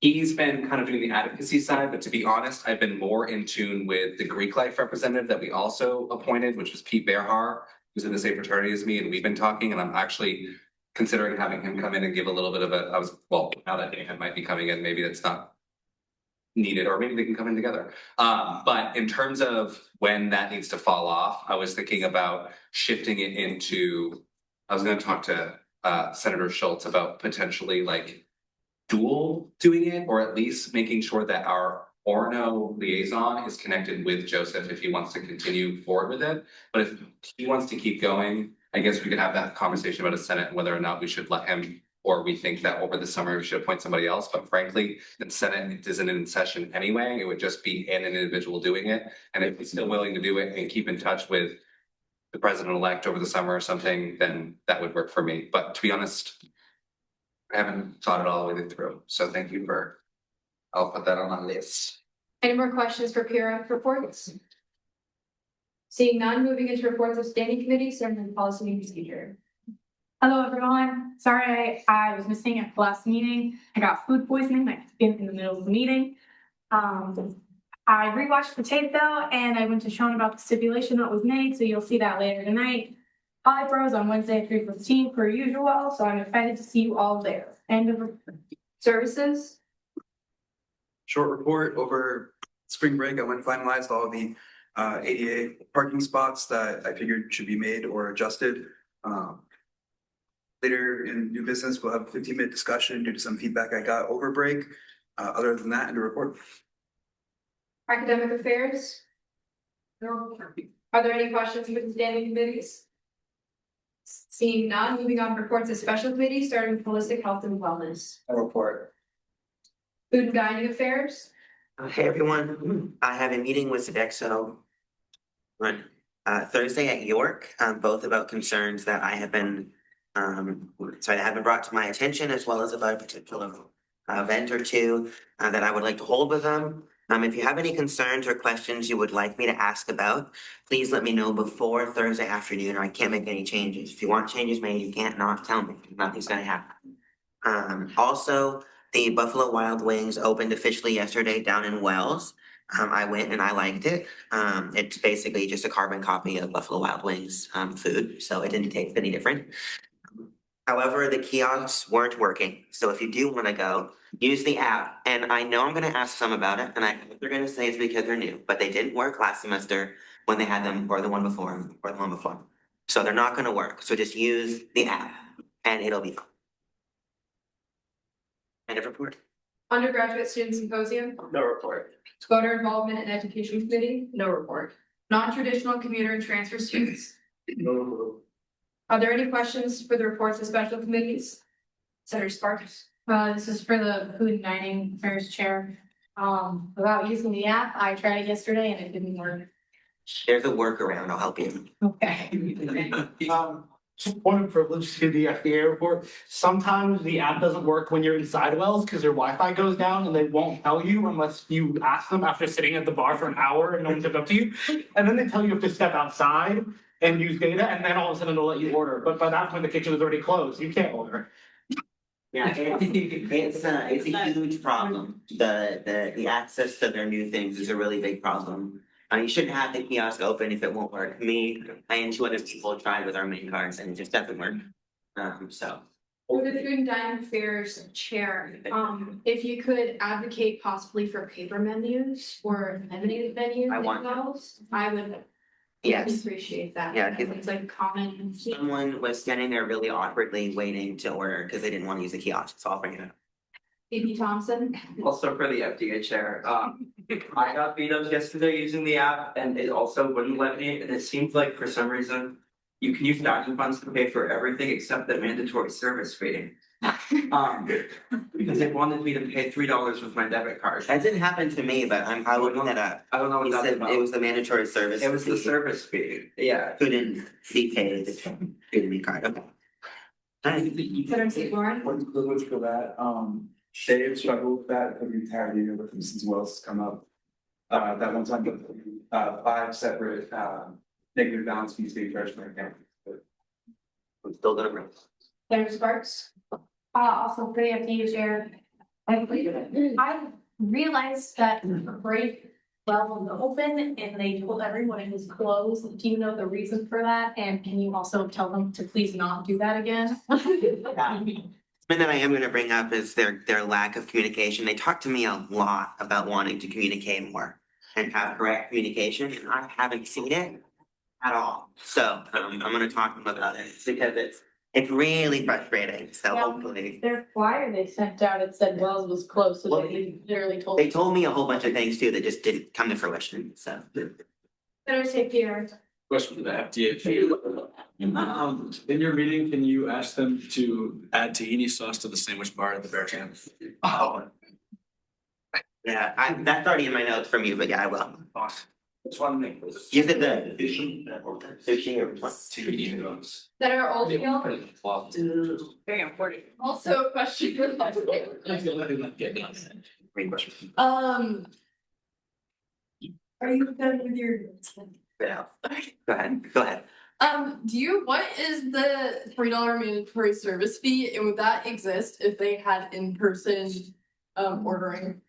he's been kind of doing the advocacy side. But to be honest, I've been more in tune with the Greek life representative that we also appointed, which was Pete Bearhar, who's in the same fraternity as me, and we've been talking, and I'm actually considering having him come in and give a little bit of now that Dan might be coming in, maybe that's not needed, or maybe they can come in together. But in terms of when that needs to fall off, I was thinking about shifting it into, I was gonna talk to Senator Schultz about potentially like dual doing it, or at least making sure that our Orno liaison is connected with Joseph if he wants to continue forward with it. But if he wants to keep going, I guess we could have that conversation about a Senate, and whether or not we should let him, or we think that over the summer we should appoint somebody else. But frankly, the Senate isn't in session anyway. It would just be an individual doing it. And if he's still willing to do it and keep in touch with the president-elect over the summer or something, then that would work for me. But to be honest, I haven't thought it all the way through. So thank you I'll put that on my list. Any more questions for periodic reports? Seeing none, moving into reports of standing committees and policy and procedure. Hello, everyone. Sorry I was missing at the last meeting. I got food poisoning. I in the middle of the meeting. I rewatched the tape though, and I went to Sean about the stipulation that was made, so you'll see that later tonight. Poly Pros on Wednesday, 3:15 per usual, so I'm excited to see you all there. End of report. Services. Short report over spring break. I went and finalized all the ADA parking spots that I figured should be made or adjusted. Later in new business, we'll have a 15-minute discussion due to some feedback I got over break. Other than that, and a report. Academic affairs. Are there any questions for the standing committees? Seeing none, moving on to reports of special committees, starting with holistic health and wellness. A report. Food and dining affairs. Hey everyone, I have a meeting with Sodexo on Thursday at York, both about concerns that I have been that have been brought to my attention, as well as about a potential event or two that I would like to hold with them. If you have any concerns or questions you would like me to ask about, please let me know before Thursday afternoon, or I can't make any changes. If you want changes made, you can't not tell me. Nothing's gonna happen. Also, the Buffalo Wild Wings opened officially yesterday down in Wells. I went and I liked it. It's basically just a carbon copy of Buffalo Wild Wings food, so it didn't taste any different. However, the kiosks weren't working, so if you do wanna go, use the app. And I know I'm gonna ask some about it, and I know they're gonna say it's because they're new, but they didn't work last semester when they had them, or the one before, or the one before. So they're not gonna work, so just use the app, and it'll be fine. End of report. Undergraduate Student Symposium, No report. voter involvement in education committee, no report. Non-traditional commuter and transfer students. No report. Are there any questions for the reports of special committees? Senator Sparks. This is for the food and dining affairs chair. About using the app, I tried it yesterday and it didn't work. There's a workaround, I'll help you. Okay. Point of privilege to the FDA report. Sometimes the app doesn't work when you're inside wells because their Wi-Fi goes down and they won't tell you unless you ask them after sitting at the bar for an hour and no one comes up to you. And then they tell you you have to step outside and use data, and then all of a sudden they'll let you order. But by that point, the kitchen is already closed. You can't order. Yeah, it's a huge problem. The access to their new things is a really big problem. You shouldn't have the kiosk open if it won't work. Me and 2 other people tried with our main cards and it just doesn't work. So. For the food and dining affairs chair, if you could advocate possibly for paper menus or laminated menus I in want those, I would Yes, appreciate that. Yeah, because it's like common. someone was standing there really awkwardly waiting to order because they didn't want to use the kiosk, so I'll bring it up. AP Thompson. Also for the FDA chair, I got beat up yesterday using the app and it also wouldn't let me, and it seems like for some reason. You can use dining funds to pay for everything except the mandatory service fee. Because it wanted me to pay $3 with my debit card. That didn't happen to me, but I'm looking that up. I don't know what He that's said about. it was the mandatory service. It was the fee. service fee, yeah. Couldn't be paid through the new card, okay. Senator St. Laurent. What's privilege for that? They have struggled with that for the entire year, but since Wells has come up. That one time, 5 separate, negative balance fees being charged by account. I'm still gonna bring. Senator Sparks. Also for the FDA chair. I realized that break well was open and they told everyone it was closed. Do you know the reason for that? And can you also tell them to please not do that again? Something that I am gonna bring up is their lack of communication. They talk to me a lot about wanting to communicate more and have correct communication, and I haven't seen it at all. So I'm gonna talk to them about it because it's really frustrating. So Yeah. hopefully. Their flyer they sent out, it said Wells was closed, so they literally told. They told me a whole bunch of things too that just didn't come to fruition, so. Senator St. Pierre. Question for the FDA. In your meeting, can you ask them to add tahini sauce to the sandwich bar at the Bear Camp? Oh. Yeah, that's already in my notes from you, but yeah, I will. It's one thing. You said the sushi or what? Senator Oldfield. Very important. Also a question for Are you done with your? Yeah. Go ahead. Do you, what is the $3 mandatory service fee, and would that exist if they had in-person ordering?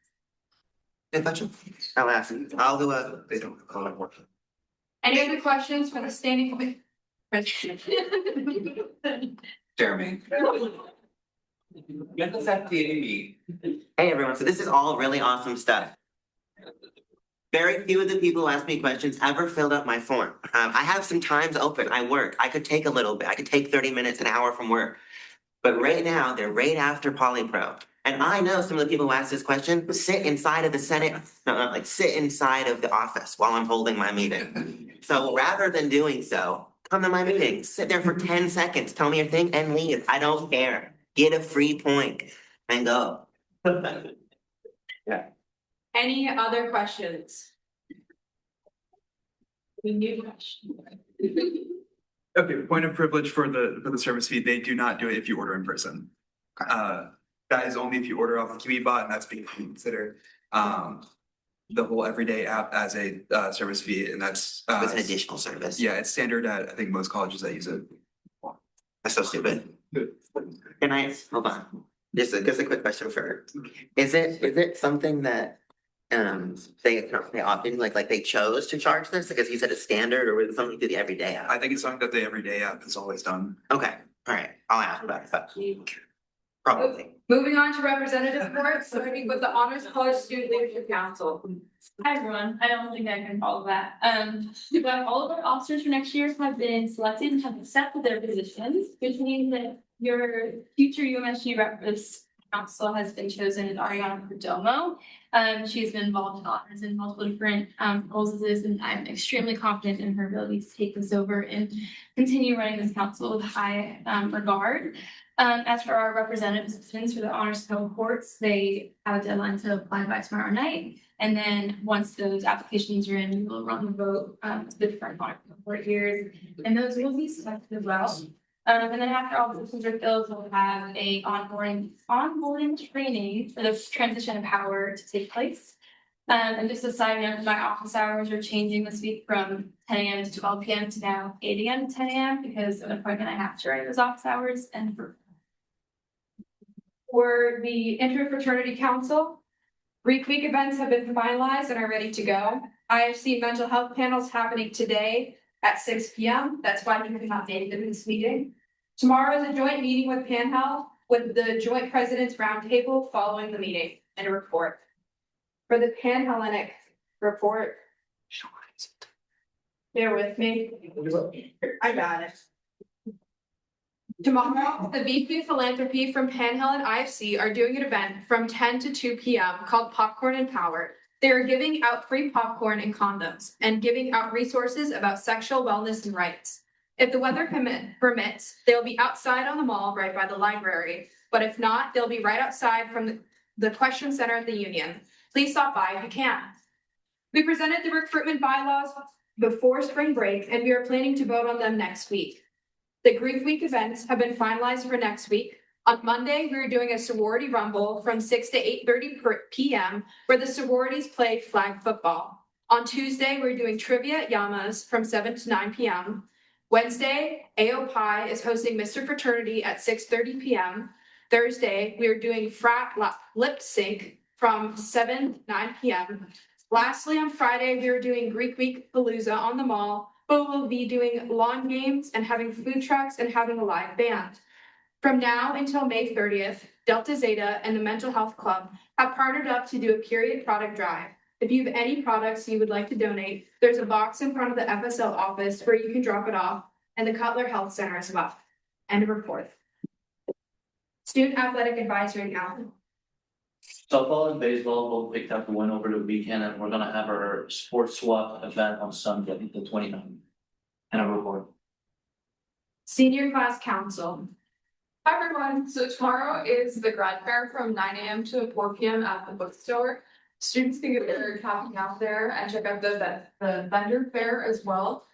Good question. I'll ask. I'll do a. They don't. Any other questions for the standing committee? Jeremy. Get this FDA meet. Hey everyone, so this is all really awesome stuff. Very few of the people who ask me questions ever filled out my form. I have some times open, I work, I could take a little bit, I could take 30 minutes, an hour from work. But right now, they're right after Polypro. And I know some of the people who ask this question sit inside of the Senate, sit inside of the office while I'm holding my meeting. So rather than doing so, come to my meeting, sit there for 10 seconds, tell me your thing and leave. I don't care. Get a free point and go. Yeah. Any other questions? We need questions. Okay, point of privilege for the service fee, they do not do it if you order in person. That is only if you order off the KiwiBot, and that's being considered the whole everyday app as a service fee, and that's It's an additional service. yeah, it's standard at I think most colleges that use it. That's so stupid. Can I, hold on, just a quick question for her. Is it something that they opted, like they chose to charge this because you said it's standard, or was it something through the everyday app? I think it's something that the everyday app has always done. Okay, all right. I'll ask about that. Probably. Moving on to representative reports, starting with the Honors College Student Leadership Council. Hi, everyone. I don't think I can follow that. But all of our officers for next year have been selected and have accepted their positions, which means that your future UMSG reps council has been chosen as Ariana Perdomo. She's been involved in honors in multiple different roles as this, and I'm extremely confident in her ability to take this over and continue running this council with high regard. As for our representative positions for the honors cohorts, they have a deadline to apply by tomorrow night. And then once those applications are in, we will run the vote to the different honor cohort years, and those will be selected as well. And then after all the positions are filled, we'll have a onboarding training for the transition of power to take place. And just a side note, my office hours are changing this week from 10 a.m. to 12 p.m. to now 8 a.m. to 10 a.m. because of an appointment I have during those office hours. And For the Interfraternity Council, Greek Week events have been finalized and are ready to go. IFC mental health panels happening today at 6 p.m. That's why we cannot date this meeting. Tomorrow is a joint meeting with PanHealth with the Joint President's Roundtable following the meeting and a report. For the Panhellenic report, bear with me. I got it. Tomorrow, the VP of Philanthropy from Panhellenic IFC are doing an event from 10 to 2 p.m. called Popcorn and Power. They are giving out free popcorn and condoms and giving out resources about sexual wellness and rights. If the weather permits, they'll be outside on the mall right by the library. But if not, they'll be right outside from the Question Center at the Union. Please stop by if you can. We presented the recruitment bylaws before spring break, and we are planning to vote on them next week. The Greek Week events have been finalized for next week. On Monday, we're doing a sorority rumble from 6 to 8:30 p.m. where the sororities play flag football. On Tuesday, we're doing trivia at Yamas from 7 to 9 p.m. Wednesday, AOPI is hosting Mr. Fraternity at 6:30 p.m. Thursday, we are doing frat lip sync from 7 to 9 p.m. Lastly, on Friday, we are doing Greek Week Palooza on the mall, but we'll be doing lawn games and having food trucks and having a live band. From now until May 30th, Delta Zeta and the Mental Health Club have partnered up to do a period product drive. If you have any products you would like to donate, there's a box in front of the FSL office where you can drop it off, and the Cutler Health Center as well. End of report. Student Athletic Advisory Council. Softball and baseball both picked up and went over the weekend, and we're gonna have our sports swap event on Sunday, the 29th. And a report. Senior Class Council. Hi, everyone. So tomorrow is the grad fair from 9 a.m. to 4 p.m. at the bookstore. Students can get their camping out there and check out the vendor fair as well.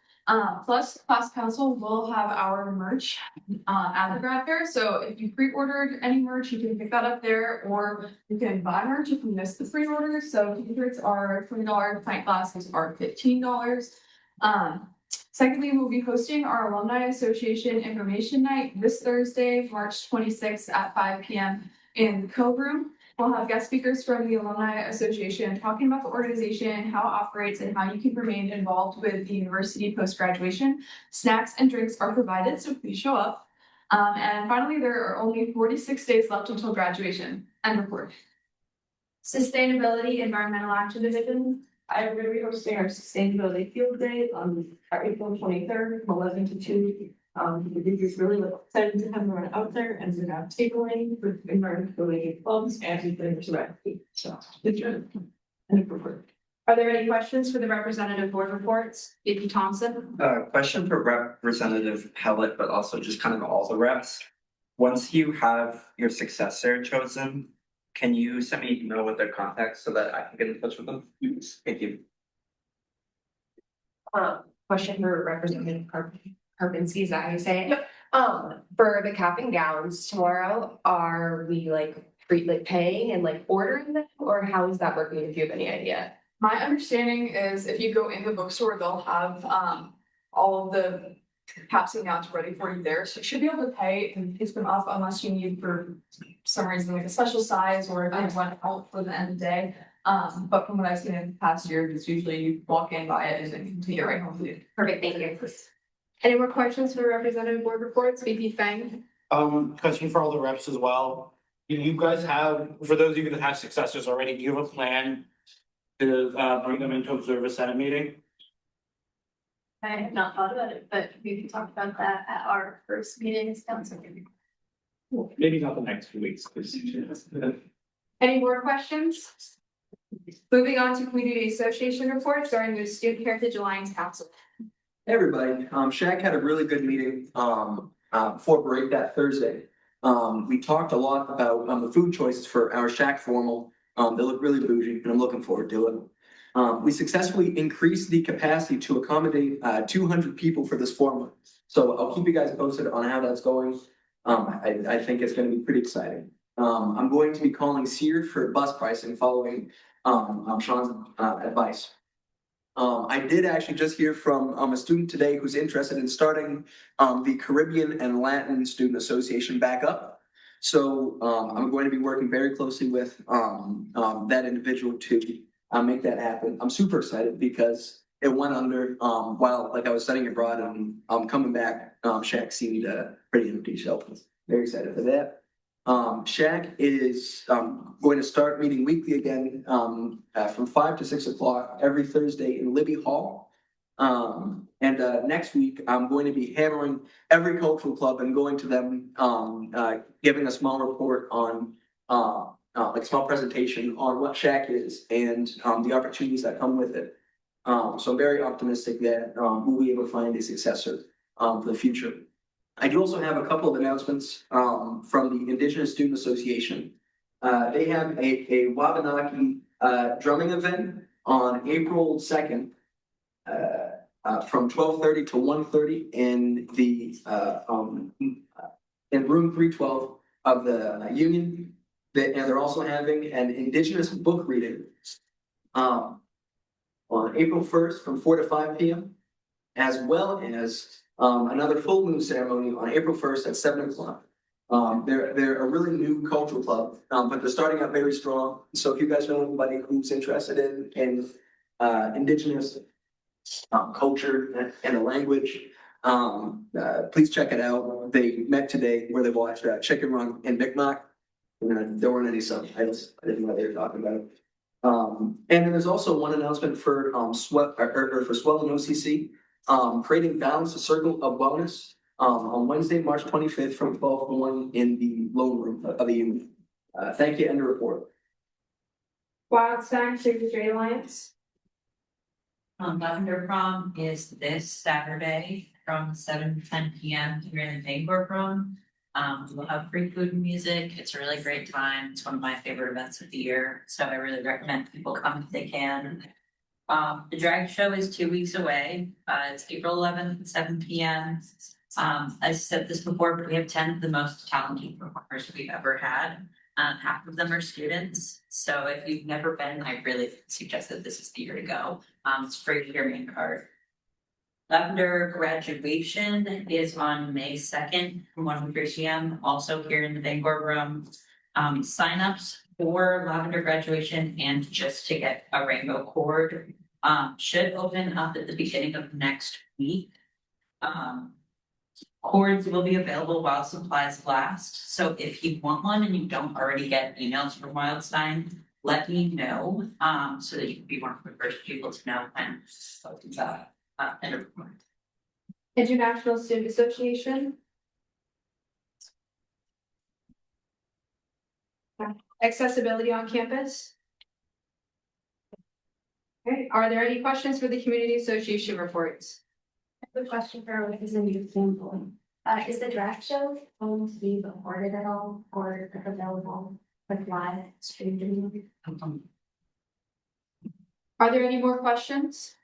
Plus, class council will have our merch at the grad fair. So if you pre-ordered any merch, you can pick that up there, or you can buy merch if you missed the pre-order. So t-shirts are $20, pint glasses are $15. Secondly, we'll be hosting our Alumni Association Information Night this Thursday, March 26th at 5 p.m. in the Cove Room. We'll have guest speakers from the Alumni Association talking about the organization, how it operates, and how you can remain involved with the university post-graduation. Snacks and drinks are provided, so please show up. And finally, there are only 46 days left until graduation. End report. Sustainability Environmental Action Division. I'm going to be hosting our sustainability field day on our April 23rd from 11 to 2. The group is really excited to have everyone out there, and we're now tabling with environmental related clubs and we plan to wrap it. So, good job. Are there any questions for the representative board reports? VP Thompson. Question for Representative Pellet, but also just kind of all the reps. Once you have your successor chosen, can you send me an email with their contacts so that I can get in touch with them? Thank you. Question for Representative Karpinski, is that how you say it? Yep. For the cap and gowns tomorrow, are we paying and ordering them, or how is that working, if you have any idea? My understanding is if you go in the bookstore, they'll have all of the caps and gowns ready for you there. So you should be able to pay and pick them up unless you need for some reason like a special size or if you want out for the end of the day. But from what I've seen in past years, it's usually you walk in, buy it, and then you take it right home with you. Perfect, thank you. Any more questions for the representative board reports? VP Fang. Question for all the reps as well. Do you guys have, for those of you that have successors already, do you have a plan to bring them into observe a Senate meeting? I have not thought about it, but we can talk about that at our first meeting as council. Maybe not the next few weeks, because. Any more questions? Moving on to community association reports, starting with Student Heritage Alliance Council. Hey, everybody, Shaq had a really good meeting, before break that Thursday. We talked a lot about, the food choices for our Shaq formal, they look really bougie, and I'm looking forward to it. We successfully increased the capacity to accommodate, 200 people for this formal. So I'll keep you guys posted on how that's going. I think it's gonna be pretty exciting. I'm going to be calling Sears for bus pricing following, Sean's, advice. I did actually just hear from a student today who's interested in starting the Caribbean and Latin Student Association back up. So I'm going to be working very closely with that individual to make that happen. I'm super excited because it went under while like I was studying abroad and coming back. Shaq seemed pretty empty, so very excited for that. Shaq is going to start meeting weekly again from 5 to 6 o'clock every Thursday in Libby Hall. And next week, I'm going to be hammering every cultural club and going to them, giving a small report on like small presentation on what Shaq is and the opportunities that come with it. So I'm very optimistic that we'll be able to find a successor for the future. I do also have a couple of announcements from the Indigenous Student Association. They have a Wabanaki drumming event on April 2nd from 12:30 to 1:30 in the in room 312 of the Union. And they're also having an Indigenous book reading on April 1st from 4 to 5 p.m. as well as another full moon ceremony on April 1st at 7 o'clock. They're a really new cultural club, but they're starting out very strong. So if you guys know anybody who's interested in Indigenous culture and the language, please check it out. They met today where they watched Chicken Run and Micmac. There weren't any subtitles. I didn't know what they were talking about. And then there's also one announcement for for Swell and OCC. Creating Balance, a Circle of Wellness, on Wednesday, March 25th from 12 to 1 in the loan room of the Union. Thank you, end of report. Wildstein Secretary Alliance. Lavender Prom is this Saturday from 7 to 10 p.m. here in the Bangor Room. We'll have free food and music. It's a really great time. It's one of my favorite events of the year. So I really recommend people come if they can. The drag show is 2 weeks away. It's April 11th at 7 p.m. I said this before, but we have 10 of the most talented performers we've ever had. Half of them are students. So if you've never been, I really suggest that this is the year to go. It's free with your main card. Lavender graduation is on May 2nd from 1 to 3 p.m. Also here in the Bangor Room. Signups for Lavender graduation and just to get a rainbow cord should open up at the beginning of next week. Cords will be available while supplies last. So if you want one and you don't already get emails from Wildstein, let me know so that you can be one of the first people to know when it opens up. International Student Association. Accessibility on campus. Okay, are there any questions for the Community Association reports? I have a question for what is a new example. Is the draft show going to be recorded at all or available like live streaming? Are there any more questions?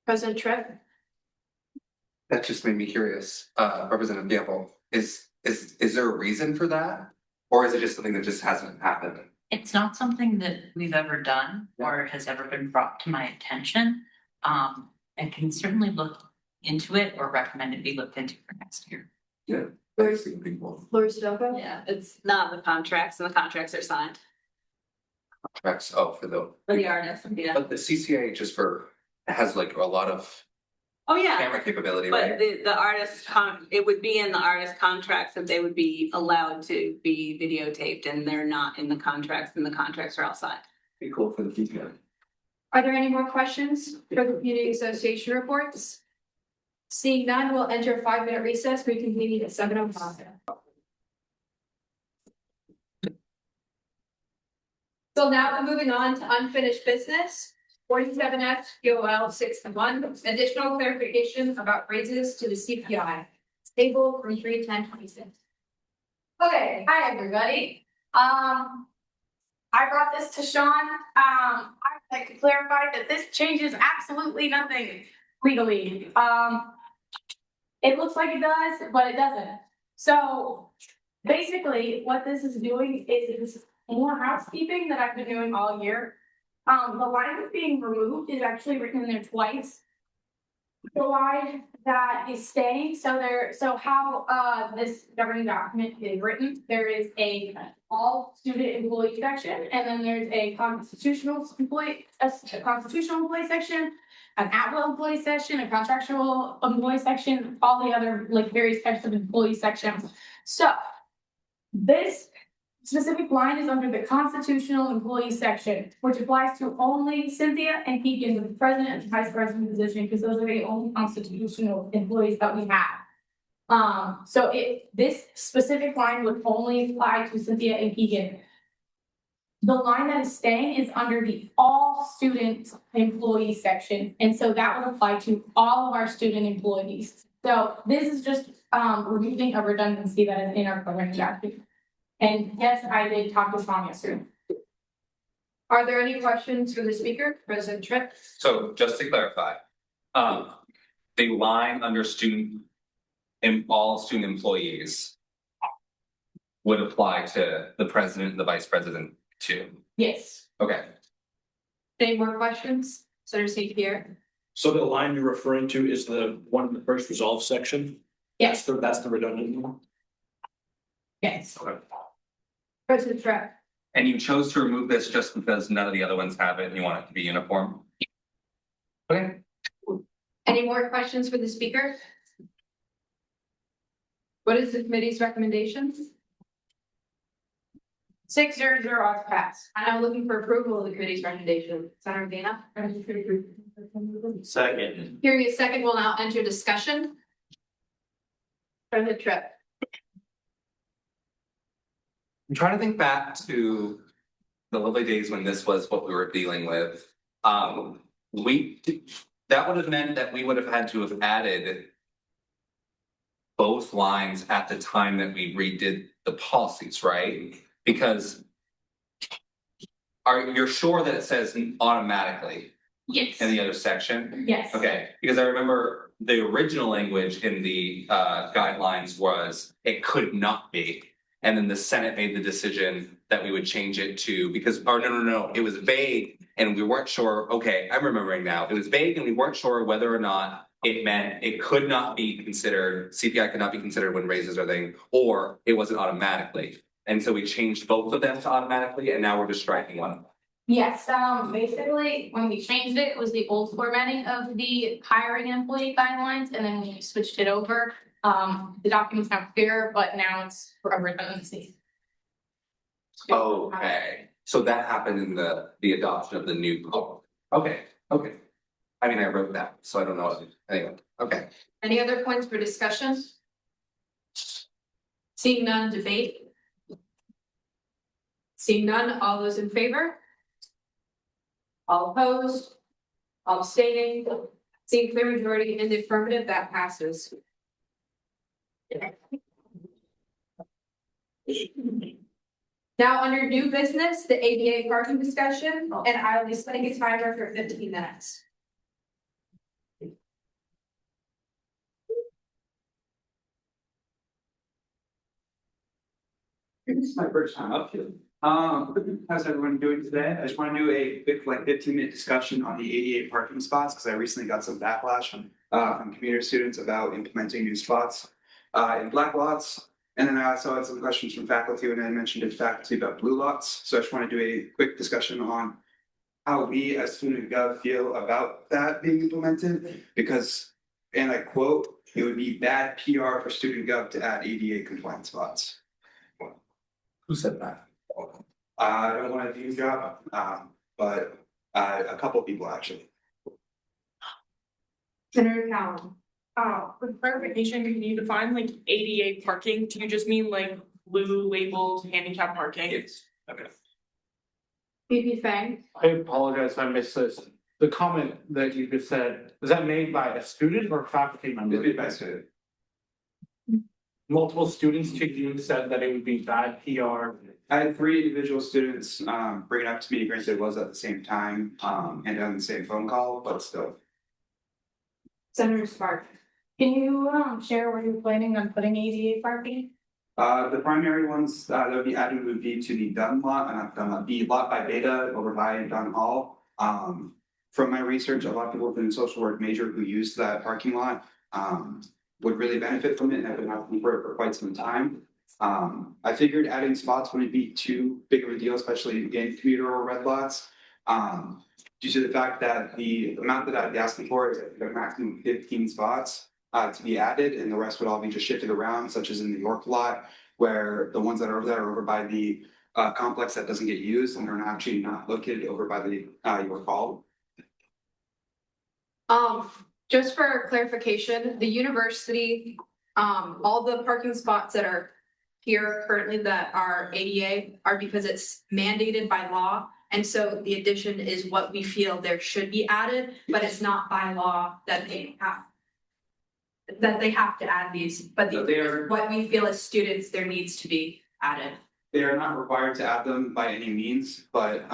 President Tripp? That just made me curious. Representative Gamble, is there a reason for that? Or is it just something that just hasn't happened? It's not something that we've ever done or has ever been brought to my attention. I can certainly look into it or recommend it be looked into for next year. Yeah. Lori Stokoe? Yeah, it's not in the contracts and the contracts are signed Contracts, for for the artists, yeah. But the CCA has like a lot of Oh, yeah. camera capability, But right? the artist it would be in the artist contracts that they would be allowed to be videotaped, and they're not in the contracts, and the contracts are outside. Be cool for the future. Are there any more questions for the community association reports? Seeing none, we'll enter a 5-minute recess, reconvening at 7:05. So now we're moving on to unfinished business. 47F POL 61, additional clarification about raises to the CPI. Table from 3/10/26. Okay, hi, everybody. I brought this to Sean. I'd like to clarify that this changes absolutely nothing legally. It looks like it does, but it doesn't. So basically, what this is doing is more housekeeping that I've been doing all year. The line that's being removed is actually written in there twice. The line that is staying, so how this governing document is written, there is a all student employee section, and then there's a constitutional employee section, an at-will employee section, a contractual employee section, all the other like various types of employee sections. So this specific line is under the constitutional employee section, which applies to only Cynthia and Keegan, the president and vice president position, because those are the only constitutional employees that we have. So this specific line would only apply to Cynthia and Keegan. The line that is staying is under the all student employee section, and so that would apply to all of our student employees. So this is just removing a redundancy that is in our program document. And yes, I did talk to Sean yesterday. Are there any questions for the speaker, President Tripp? So just to clarify, the line under all student employees would apply to the president and the vice president too. Yes. Okay. Any more questions? Senator St. Pierre? So the line you're referring to is the one in the first resolve section? Yes. That's the redundant one? Yes. Okay. President Tripp? And you chose to remove this just because none of the other ones have it and you want it to be uniform? Okay. Any more questions for the speaker? What is the committee's recommendations? 6-0 to pass. I'm now looking for approval of the committee's recommendation. Senator Dana? Second. Hearing a second, we'll now enter discussion. President Tripp? I'm trying to think back to the lovely days when this was what we were dealing with. That would have meant that we would have had to have added both lines at the time that we redid the policies, right? Because you're sure that it says automatically Yes. in the other section? Yes. Okay, because I remember the original language in the guidelines was it could not be. And then the Senate made the decision that we would change it to no, it was vague and we weren't sure. Okay, I'm remembering now. It was vague and we weren't sure whether or not it meant it could not be considered, CPI could not be considered when raises are thing, or it wasn't automatically. And so we changed both of them to automatically and now we're just striking one. Yes, basically, when we changed it, it was the old formatting of the hiring employee guidelines, and then we switched it over. The document's not clear, but now it's for a redundancy. Okay, so that happened in the adoption of the new code. Okay. I mean, I wrote that, so I don't know. Anyway, okay. Any other points for discussion? Seeing none, debate. Seeing none, all those in favor? All opposed? All abstaining? Seeing clear majority in the affirmative, that passes. Now, under new business, the ADA parking discussion, and I'll be setting a timer for 15 minutes. This is my first time up here. How's everyone doing today? I just want to do a quick 15-minute discussion on the ADA parking spots because I recently got some backlash from commuter students about implementing new spots in black lots. And then I also had some questions from faculty when I mentioned to faculty about blue lots. So I just want to do a quick discussion on how we as student gov feel about that being implemented, because and I quote, "It would be bad PR for student gov to add ADA compliant spots." Who said that? I don't want to do the job, but a couple of people actually. Senator Callan. For clarification, can you define like ADA parking? Do you just mean like blue labeled handicap parking? Yes. Okay. VP Fang. I apologize if I missed this. The comment that you just said, is that made by a student or a faculty member? It's made by a student. Multiple students to you said that it would be bad PR. I had 3 individual students bring it up to me. Granted, it was at the same time and on the same phone call, but still. Senator Spark. Can you share where you're planning on putting ADA parking? The primary ones that would be added would be to the Dunn lot, not Dunn lot, the lot by Beta over by Dunn Hall. From my research, a lot of people within the social work major who use that parking lot would really benefit from it and have been asking for it for quite some time. I figured adding spots wouldn't be too big of a deal, especially in commuter or red lots. Due to the fact that the amount that I'd be asking for is a maximum of 15 spots to be added, and the rest would all be just shifted around, such as in the York lot, where the ones that are over there are over by the complex that doesn't get used and are actually not located over by the York Hall. Just for clarification, the university, all the parking spots that are here currently that are ADA are because it's mandated by law. And so the addition is what we feel there should be added, but it's not by law that they have to add these, but what we feel as students, there needs to be added. They are not required to add them by any means, but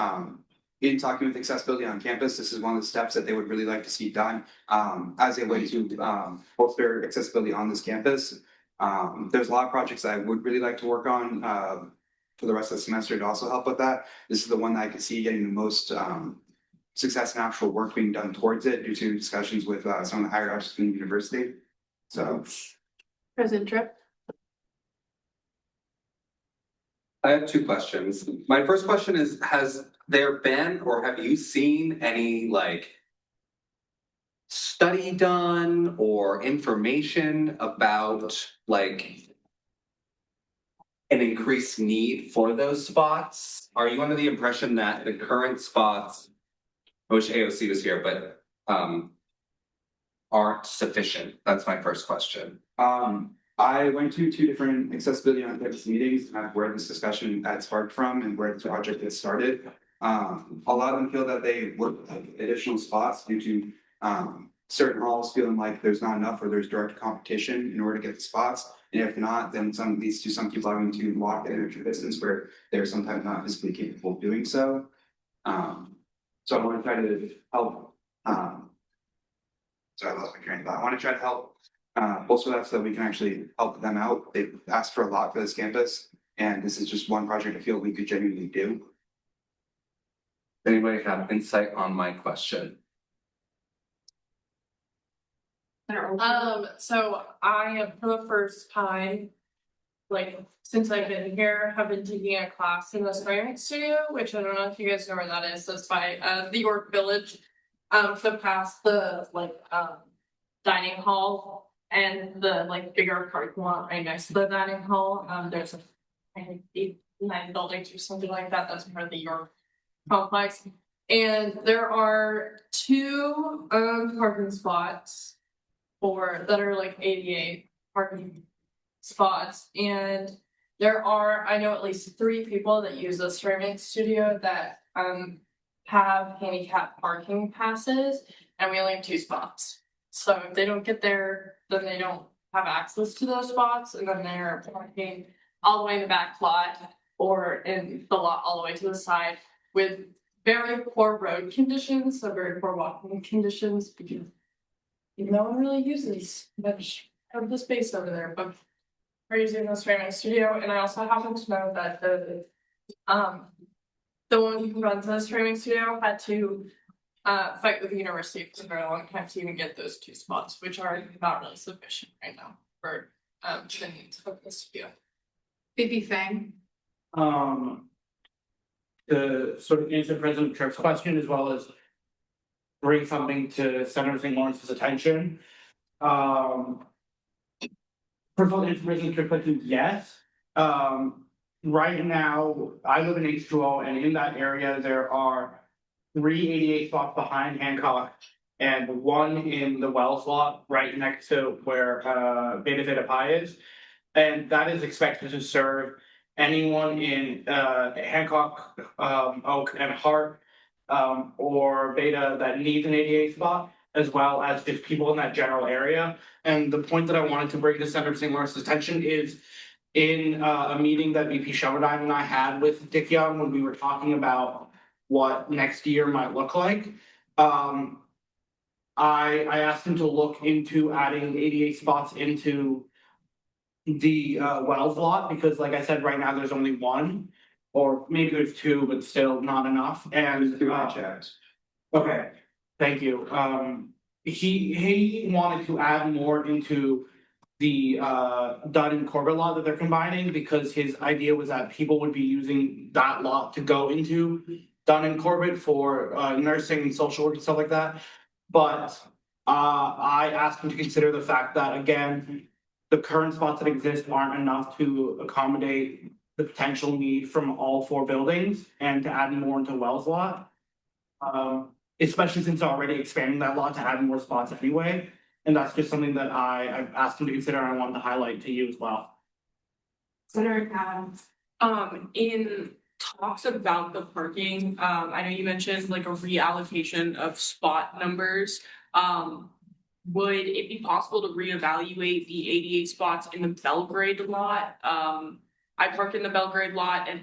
in talking with accessibility on campus, this is one of the steps that they would really like to see done as a way to bolster accessibility on this campus. There's a lot of projects that I would really like to work on for the rest of the semester to also help with that. This is the one that I could see getting the most success and actual work being done towards it due to discussions with some of the higher ups in the university. So. President Tripp. I have 2 questions. My first question is, has there been or have you seen any like study done or information about like an increased need for those spots? Are you under the impression that the current spots, I wish AOC was here, but aren't sufficient? That's my first question. I went to 2 different accessibility on campus meetings where this discussion had sparked from and where this project had started. A lot of them feel that they would like additional spots due to certain halls feeling like there's not enough or there's direct competition in order to get the spots. And if not, then some leads to some people having to walk an extra distance where they're sometimes not physically capable of doing so. So I want to try to help. Sorry, I lost my train of thought. I want to try to help bolster that so that we can actually help them out. They've asked for a lot for this campus, and this is just one project I feel we could genuinely do. Anybody have insight on my question? So I have for the first time, like since I've been here, have been taking a class in the ceramic studio, which I don't know if you guys know where that is. That's by the York Village. So past the dining hall and the like bigger parking lot right next to the dining hall. There's a I think 8-9 buildings or something like that. That's part of the York complex. And there are 2 parking spots that are like ADA parking spots. And there are, I know at least 3 people that use the ceramic studio that have handicap parking passes, and we only have 2 spots. So if they don't get there, then they don't have access to those spots, and then they're parking all the way in the back lot or in the lot all the way to the side with very poor road conditions, so very poor walking conditions, because no one really uses much of the space over there, but we're using the ceramic studio. And I also happen to know that the one who runs the ceramic studio had to fight with the university for a very long time to even get those 2 spots, which are not really sufficient right now for the needs of the studio. VP Fang. To sort of answer President Tripp's question as well as bring something to Senator St. Lawrence's attention. Personal information restrictions, yes. Right now, I live in H2O and in that area, there are 388 spots behind Hancock and one in the Wells lot right next to where Beta Theta Pi is. And that is expected to serve anyone in Hancock, Oak and Hart or Beta that needs an 88 spot, as well as just people in that general area. And the point that I wanted to bring to Senator St. Lawrence's attention is in a meeting that VP Shelmerdine and I had with Dick Young when we were talking about what next year might look like. I asked him to look into adding 88 spots into the Wells lot, because like I said, right now there's only one, or maybe there's two, but still not enough. And okay, thank you. He wanted to add more into the Dunn and Corbett lot that they're combining, because his idea was that people would be using that lot to go into Dunn and Corbett for nursing and social work and stuff like that. But I asked him to consider the fact that, again, the current spots that exist aren't enough to accommodate the potential need from all four buildings, and to add more into Wells lot. Especially since already expanding that lot to add more spots anyway. And that's just something that I've asked him to consider, and I wanted to highlight to you as well. Senator Adams. In talks about the parking, I know you mentioned like a reallocation of spot numbers. Would it be possible to reevaluate the 88 spots in the Belgrade lot? I park in the Belgrade lot, and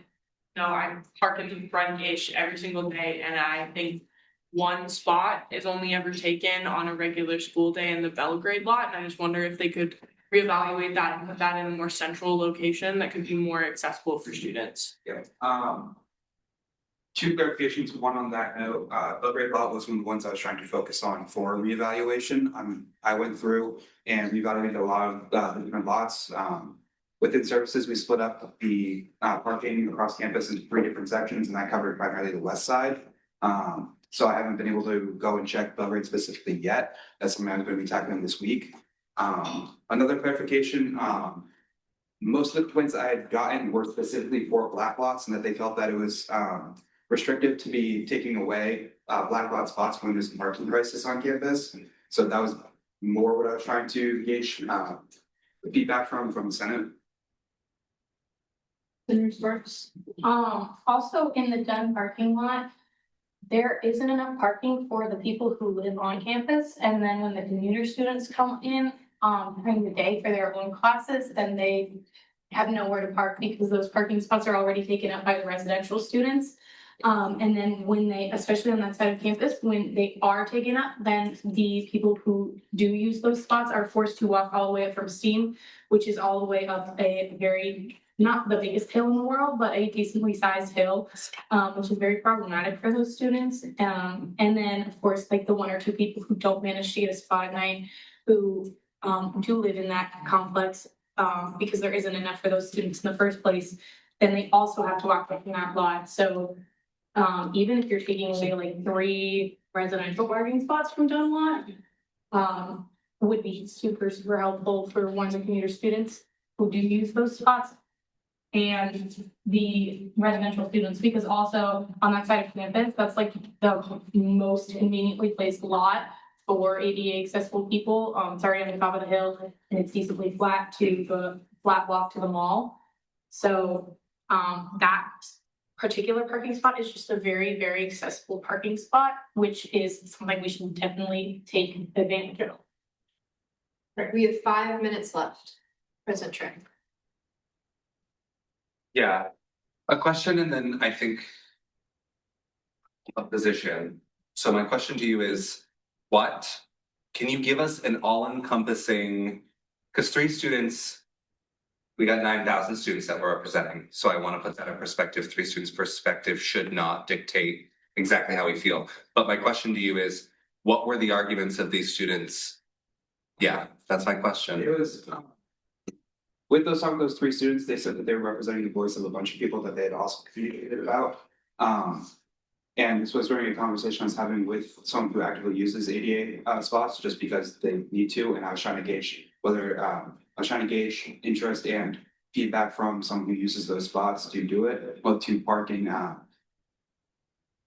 I park in the front-ish every single day, and I think one spot is only ever taken on a regular school day in the Belgrade lot, and I just wonder if they could reevaluate that and put that in a more central location that could be more accessible for students. Yeah, two clarifications, one on that note, Belgrade lot was one of the ones I was trying to focus on for reevaluation. I went through and reevaluated a lot of the different lots. Within services, we split up the parking across campus into 3 different sections, and that covered primarily the west side. So I haven't been able to go and check Belgrade specifically yet. That's something I'm going to be tackling this week. Another clarification, most of the points I had gotten were specifically for black lots, and that they felt that it was restrictive to be taking away black lot spots when there's a parking crisis on campus. So that was more what I was trying to gauge the feedback from the Senate. Also in the Dunn parking lot, there isn't enough parking for the people who live on campus, and then when the commuter students come in during the day for their own classes, then they have nowhere to park because those parking spots are already taken up by the residential students. And then when they, especially on that side of campus, when they are taken up, then the people who do use those spots are forced to walk all the way up from Steam, which is all the way up a very, not the biggest hill in the world, but a decently sized hill, which is very problematic for those students. And then, of course, like the 1 or 2 people who don't manage to get a spot at night, who do live in that complex, because there isn't enough for those students in the first place, then they also have to walk up in that lot. So even if you're taking away like 3 residential parking spots from Dunn lot, would be super, super helpful for 1 of the commuter students who do use those spots and the residential students, because also on that side of campus, that's like the most conveniently placed lot for ADA accessible people. It's already on the top of the hill and it's decently flat to the flat walk to the mall. So that particular parking spot is just a very, very accessible parking spot, which is something we should definitely take advantage of. Right, we have 5 minutes left. President Trey. Yeah, a question and then I think a position. So my question to you is, can you give us an all-encompassing, because 3 students, we got 9,000 students that we're representing. So I want to put that in perspective. 3 students' perspective should not dictate exactly how we feel. But my question to you is, what were the arguments of these students? Yeah, that's my question. It was with those 3 students, they said that they were representing the voice of a bunch of people that they had also communicated about. And this was during a conversation I was having with someone who actively uses ADA spots just because they need to, and I was trying to gauge interest and feedback from someone who uses those spots to do it, both to park and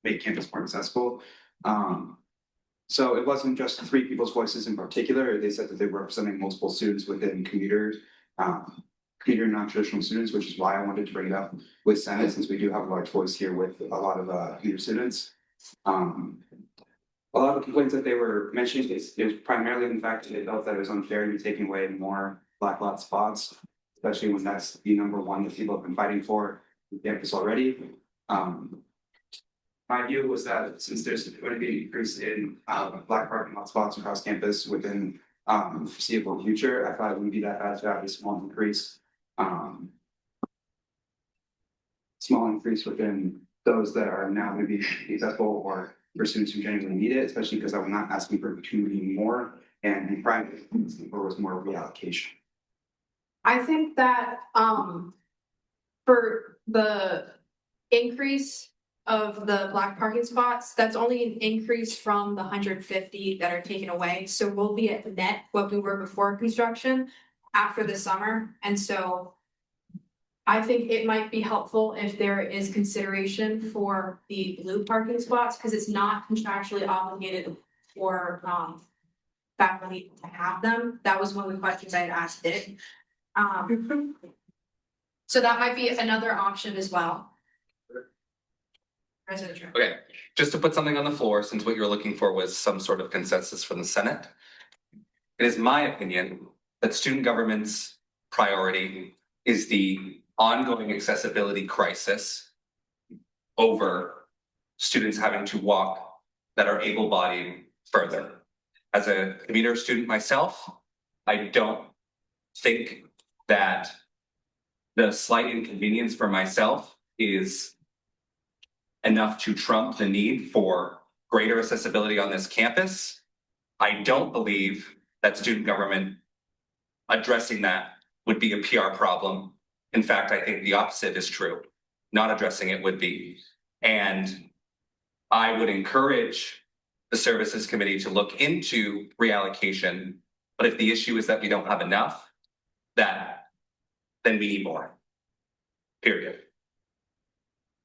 make campus more accessible. So it wasn't just three people's voices in particular. They said that they were representing multiple students within commuter non-traditional students, which is why I wanted to bring it up with Senate, since we do have a large voice here with a lot of commuter students. A lot of the complaints that they were mentioning is primarily in the fact that they felt that it was unfair to be taking away more black lot spots, especially when that's the number one that people have been fighting for on campus already. My view was that since there's going to be an increase in black parking lot spots across campus within the foreseeable future, I thought it wouldn't be that bad to have a small increase within those that are now going to be accessible or for students who genuinely need it, especially because I'm not asking for too many more, and in private, there was more reallocation. I think that, for the increase of the black parking spots, that's only an increase from the 150 that are taken away. So we'll be at net what we were before construction after the summer. And so I think it might be helpful if there is consideration for the blue parking spots, because it's not contractually obligated for faculty to have them. That was one of the questions I had asked it. So that might be another option as well. President Trump. Okay, just to put something on the floor, since what you're looking for was some sort of consensus from the Senate. It is my opinion that student government's priority is the ongoing accessibility crisis over students having to walk that are able-bodied further. As a commuter student myself, I don't think that the slight inconvenience for myself is enough to trump the need for greater accessibility on this campus. I don't believe that student government addressing that would be a PR problem. In fact, I think the opposite is true. Not addressing it would be. And I would encourage the services committee to look into reallocation. But if the issue is that we don't have enough, then we need more. Period.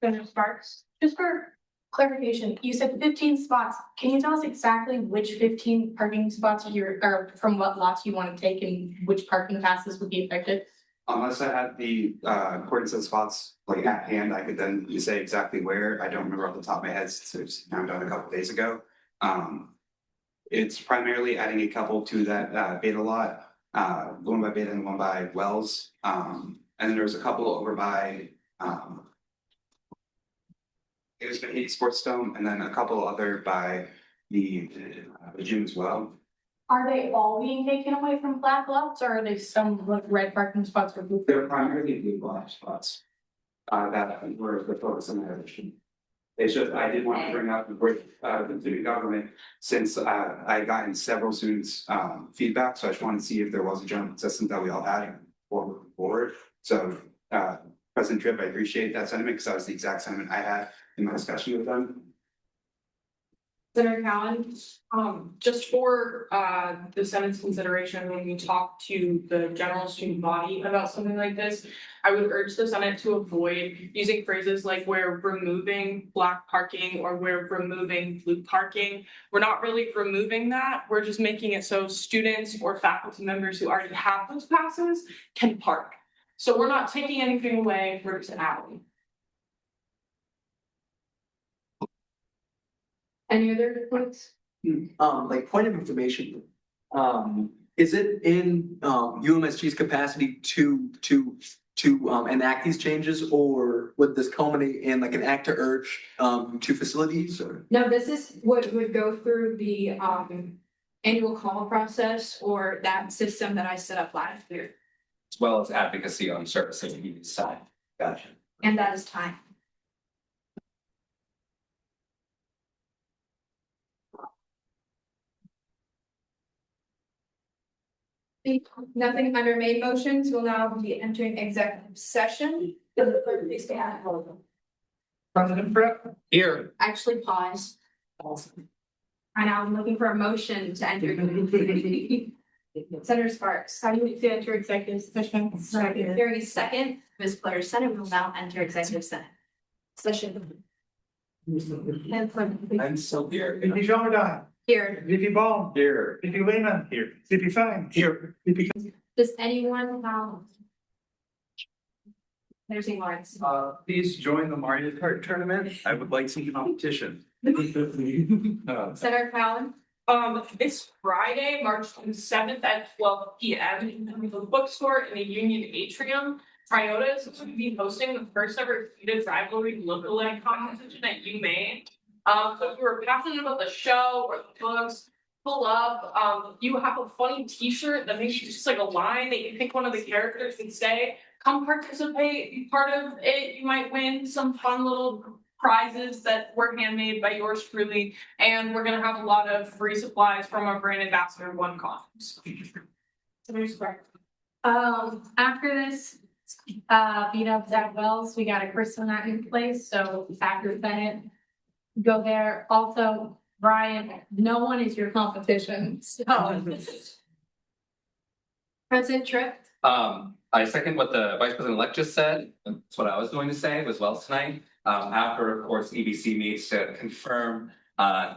Senator Sparks, just for clarification, you said 15 spots. Can you tell us exactly which 15 parking spots or from what lots you want to take and which parking passes would be affected? Unless I had the coordinates of spots like at hand, I could then say exactly where. I don't remember off the top of my head since it was now done a couple days ago. It's primarily adding a couple to that beta lot, one by Beta and one by Wells. And then there was a couple over by it was been Sports Dome, and then a couple other by the gym as well. Are they all being taken away from black lots, or are they some like red parking spots or blue? They're primarily blue block spots that were the focus on that issue. It's just I did want to bring up the student government since I gotten several students feedback, so I just wanted to see if there was a general consensus that we all had forward. So President Tripp, I appreciate that sentiment because that was the exact sentiment I had in my discussion with them. Senator Cowan, just for the Senate's consideration, when we talk to the general student body about something like this, I would urge the Senate to avoid using phrases like we're removing black parking or we're removing blue parking. We're not really removing that. We're just making it so students or faculty members who already have those passes can park. So we're not taking anything away, we're just adding. Any other points? Like point of information, is it in UMSG's capacity to enact these changes, or would this culminate in like an act to urge to facilities or? No, this is what would go through the annual call process or that system that I set up last year. As well as advocacy on services needs side. Gotcha. And that is time. Nothing under main motions will now be entering executive session. Please stand. President Prep. Here. Actually, pause. And now I'm looking for a motion to enter. Senator Sparks. I move to enter executive session. Hearing a second, Ms. Claire Senate will now enter executive session. I'm so here. VP Jean Here. VP Ball. Here. VP Lehman. Here. VP Fine. Here. VP. Does anyone know? There's Lawrence. Please join the Mario Kart tournament. I would like some competition. Senator Cowan. This Friday, March 27th at 12 p.m. in the bookstore in the Union Atrium. Toyota is going to be hosting the first ever heated rivalry lookalike competition at Maine. So if you were passionate about the show or the books, pull up. You have a funny T-shirt that makes you just like a line that you pick one of the characters and say, come participate, be part of it. You might win some fun little prizes that were handmade by yours truly. And we're going to have a lot of free supplies from our brand ambassador, One Coms. After this, beat up Zach Wells, we got a Crystal Night in place, so after Senate, go there. Also, Brian, no one is your competition, so. President Tripp. I second what the Vice President-elect just said. That's what I was going to say as well tonight. After, of course, EBC needs to confirm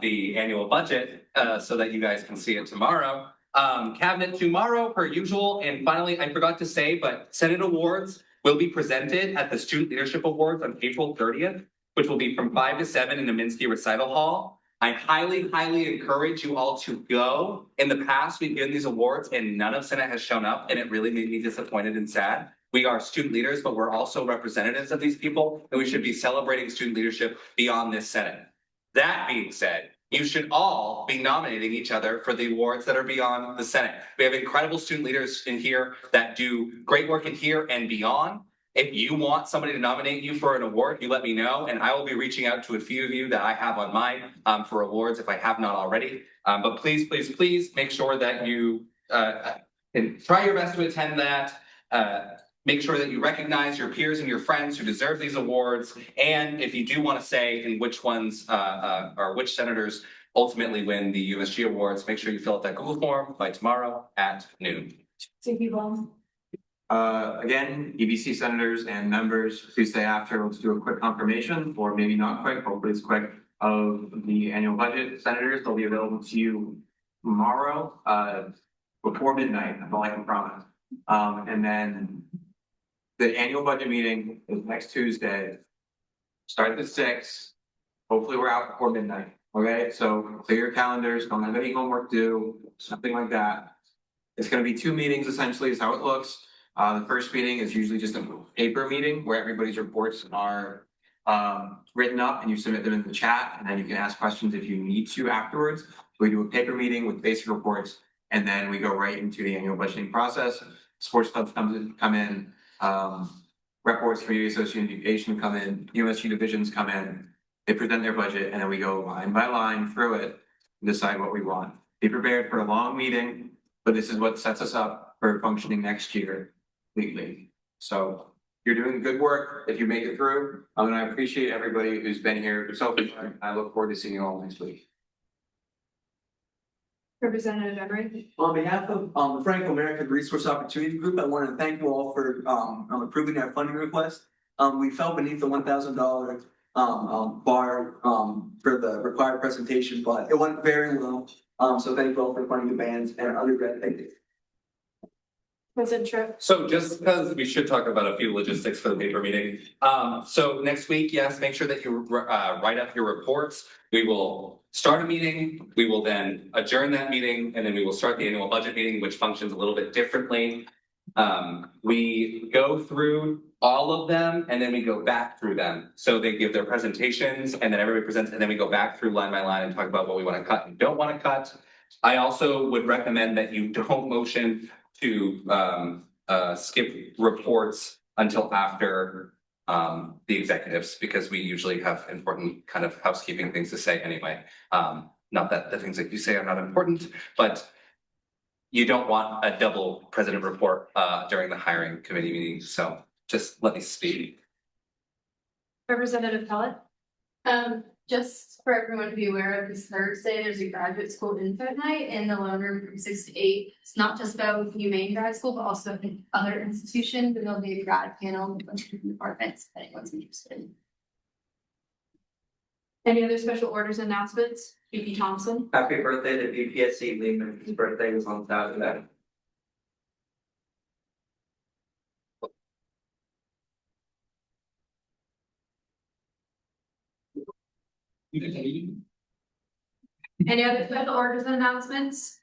the annual budget so that you guys can see it tomorrow. Cabinet tomorrow per usual. And finally, I forgot to say, but Senate awards will be presented at the Student Leadership Awards on April 30th, which will be from 5 to 7 in the Minsky Recital Hall. I highly, highly encourage you all to go. In the past, we've given these awards and none of Senate has shown up, and it really made me disappointed and sad. We are student leaders, but we're also representatives of these people, and we should be celebrating student leadership beyond this Senate. That being said, you should all be nominating each other for the awards that are beyond the Senate. We have incredible student leaders in here that do great work in here and beyond. If you want somebody to nominate you for an award, you let me know, and I will be reaching out to a few of you that I have on mine for awards if I have not already. But please, please, please make sure that you can try your best to attend that. Make sure that you recognize your peers and your friends who deserve these awards. And if you do want to say in which ones or which senators ultimately win the UMSG awards, make sure you fill out that Google form by tomorrow at noon. Again, EBC senators and members, please stay after. Let's do a quick confirmation, or maybe not quick, hopefully it's quick, of the annual budget. Senators, they'll be available to you tomorrow before midnight. That's all I can promise. And then the annual budget meeting is next Tuesday. Start at 6. Hopefully we're out before midnight. Okay, so clear your calendars, don't have any homework due, something like that. It's gonna be 2 meetings essentially is how it looks. The first meeting is usually just a paper meeting where everybody's reports are written up and you submit them in the chat, and then you can ask questions if you need to afterwards. We do a paper meeting with basic reports, and then we go right into the annual budgeting process. Sports clubs come in, rep boards, community association come in, UMSG divisions come in, they present their budget, and then we go line by line through it and decide what we want. Be prepared for a long meeting, but this is what sets us up for functioning next year completely. So you're doing good work if you make it through. And I appreciate everybody who's been here so far. I look forward to seeing you all next week. Representative Emery. On behalf of the Franco American Resource Opportunity Group, I want to thank you all for approving our funding request. We fell beneath the $1,000 bar for the required presentation, but it went very well. So thank you all for funding the bands and undergrad. Thank you. President Tripp. So just because we should talk about a few logistics for the paper meeting. So next week, yes, make sure that you write up your reports. We will start a meeting, we will then adjourn that meeting, and then we will start the annual budget meeting, which functions a little bit differently. We go through all of them and then we go back through them. So they give their presentations and then everybody presents, and then we go back through line by line and talk about what we want to cut and don't want to cut. I also would recommend that you don't motion to skip reports until after the executives, because we usually have important kind of housekeeping things to say anyway. Not that the things that you say are not important, but you don't want a double president report during the hiring committee meeting. So just let me speak. Representative Pellet. Just for everyone to be aware of, this Thursday, there's a graduate school info night in the loan room from 6 to 8. It's not just about Maine grad school, but also other institutions, and there'll be a grad panel with a bunch of different departments, if anyone's interested. Any other special orders and announcements? VP Thompson? Happy birthday to VPSC Lehman, his birthday was on Saturday. Any other special orders and announcements?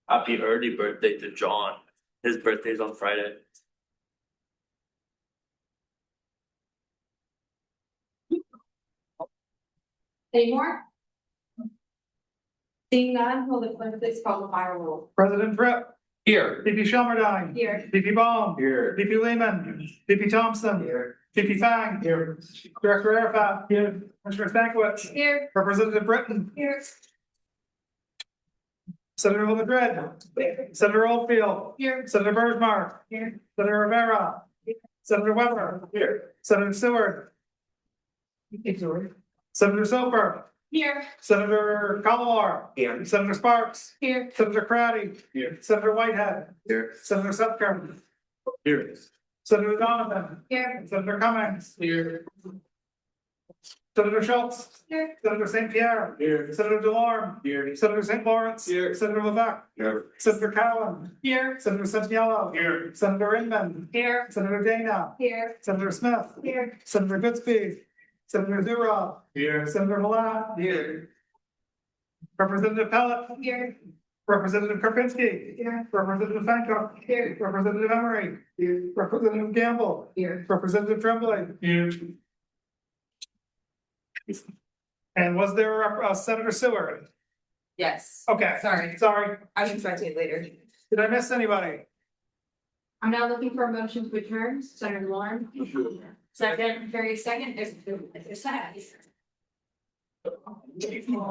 Happy early birthday to John. His birthday's on Friday. Any more? Seeing none, will the clerk please call the fire roll? President Tripp. Here. VP Shelmerdine. Here. VP Baum. Here. VP Lehman. VP Thompson. Here. VP Fang. Here. Director Arafat. Here. Commissioner Stankiewicz. Here. Representative Britton. Here. Senator Madrid. Senator Oldfield. Here. Senator Bergmark. Here. Senator Rivera. Senator Weber. Here. Senator Seward. Senator Soper. Here. Senator Kalawar. Here. Senator Sparks. Here. Senator Crowdy. Here. Senator Whitehead. Here. Senator Sutker. Here. Senator Donovan. Here. Senator Cummings. Here. Senator Schultz. Here. Senator St. Pierre. Here. Senator DeLorme. Here. Senator St. Lawrence. Here. Senator Levesque. Here. Senator Cowan. Here. Senator Santiello. Here. Senator Inman. Here. Senator Dana. Here. Senator Smith. Here. Senator Goodspeed. Senator Zura. Here. Senator Malat. Here. Representative Pellet. Here. Representative Karpinski. Here. Representative Fanco. Here. Representative Emery. Here. Representative Gamble. Here. Representative Tremblay. Here. And was there a Senator Seward? Yes. Okay. Sorry. I was expecting it later. Did I miss anybody? I'm now looking for a motion to adjourn. Senator Lauren. Second. Very second. There's a second.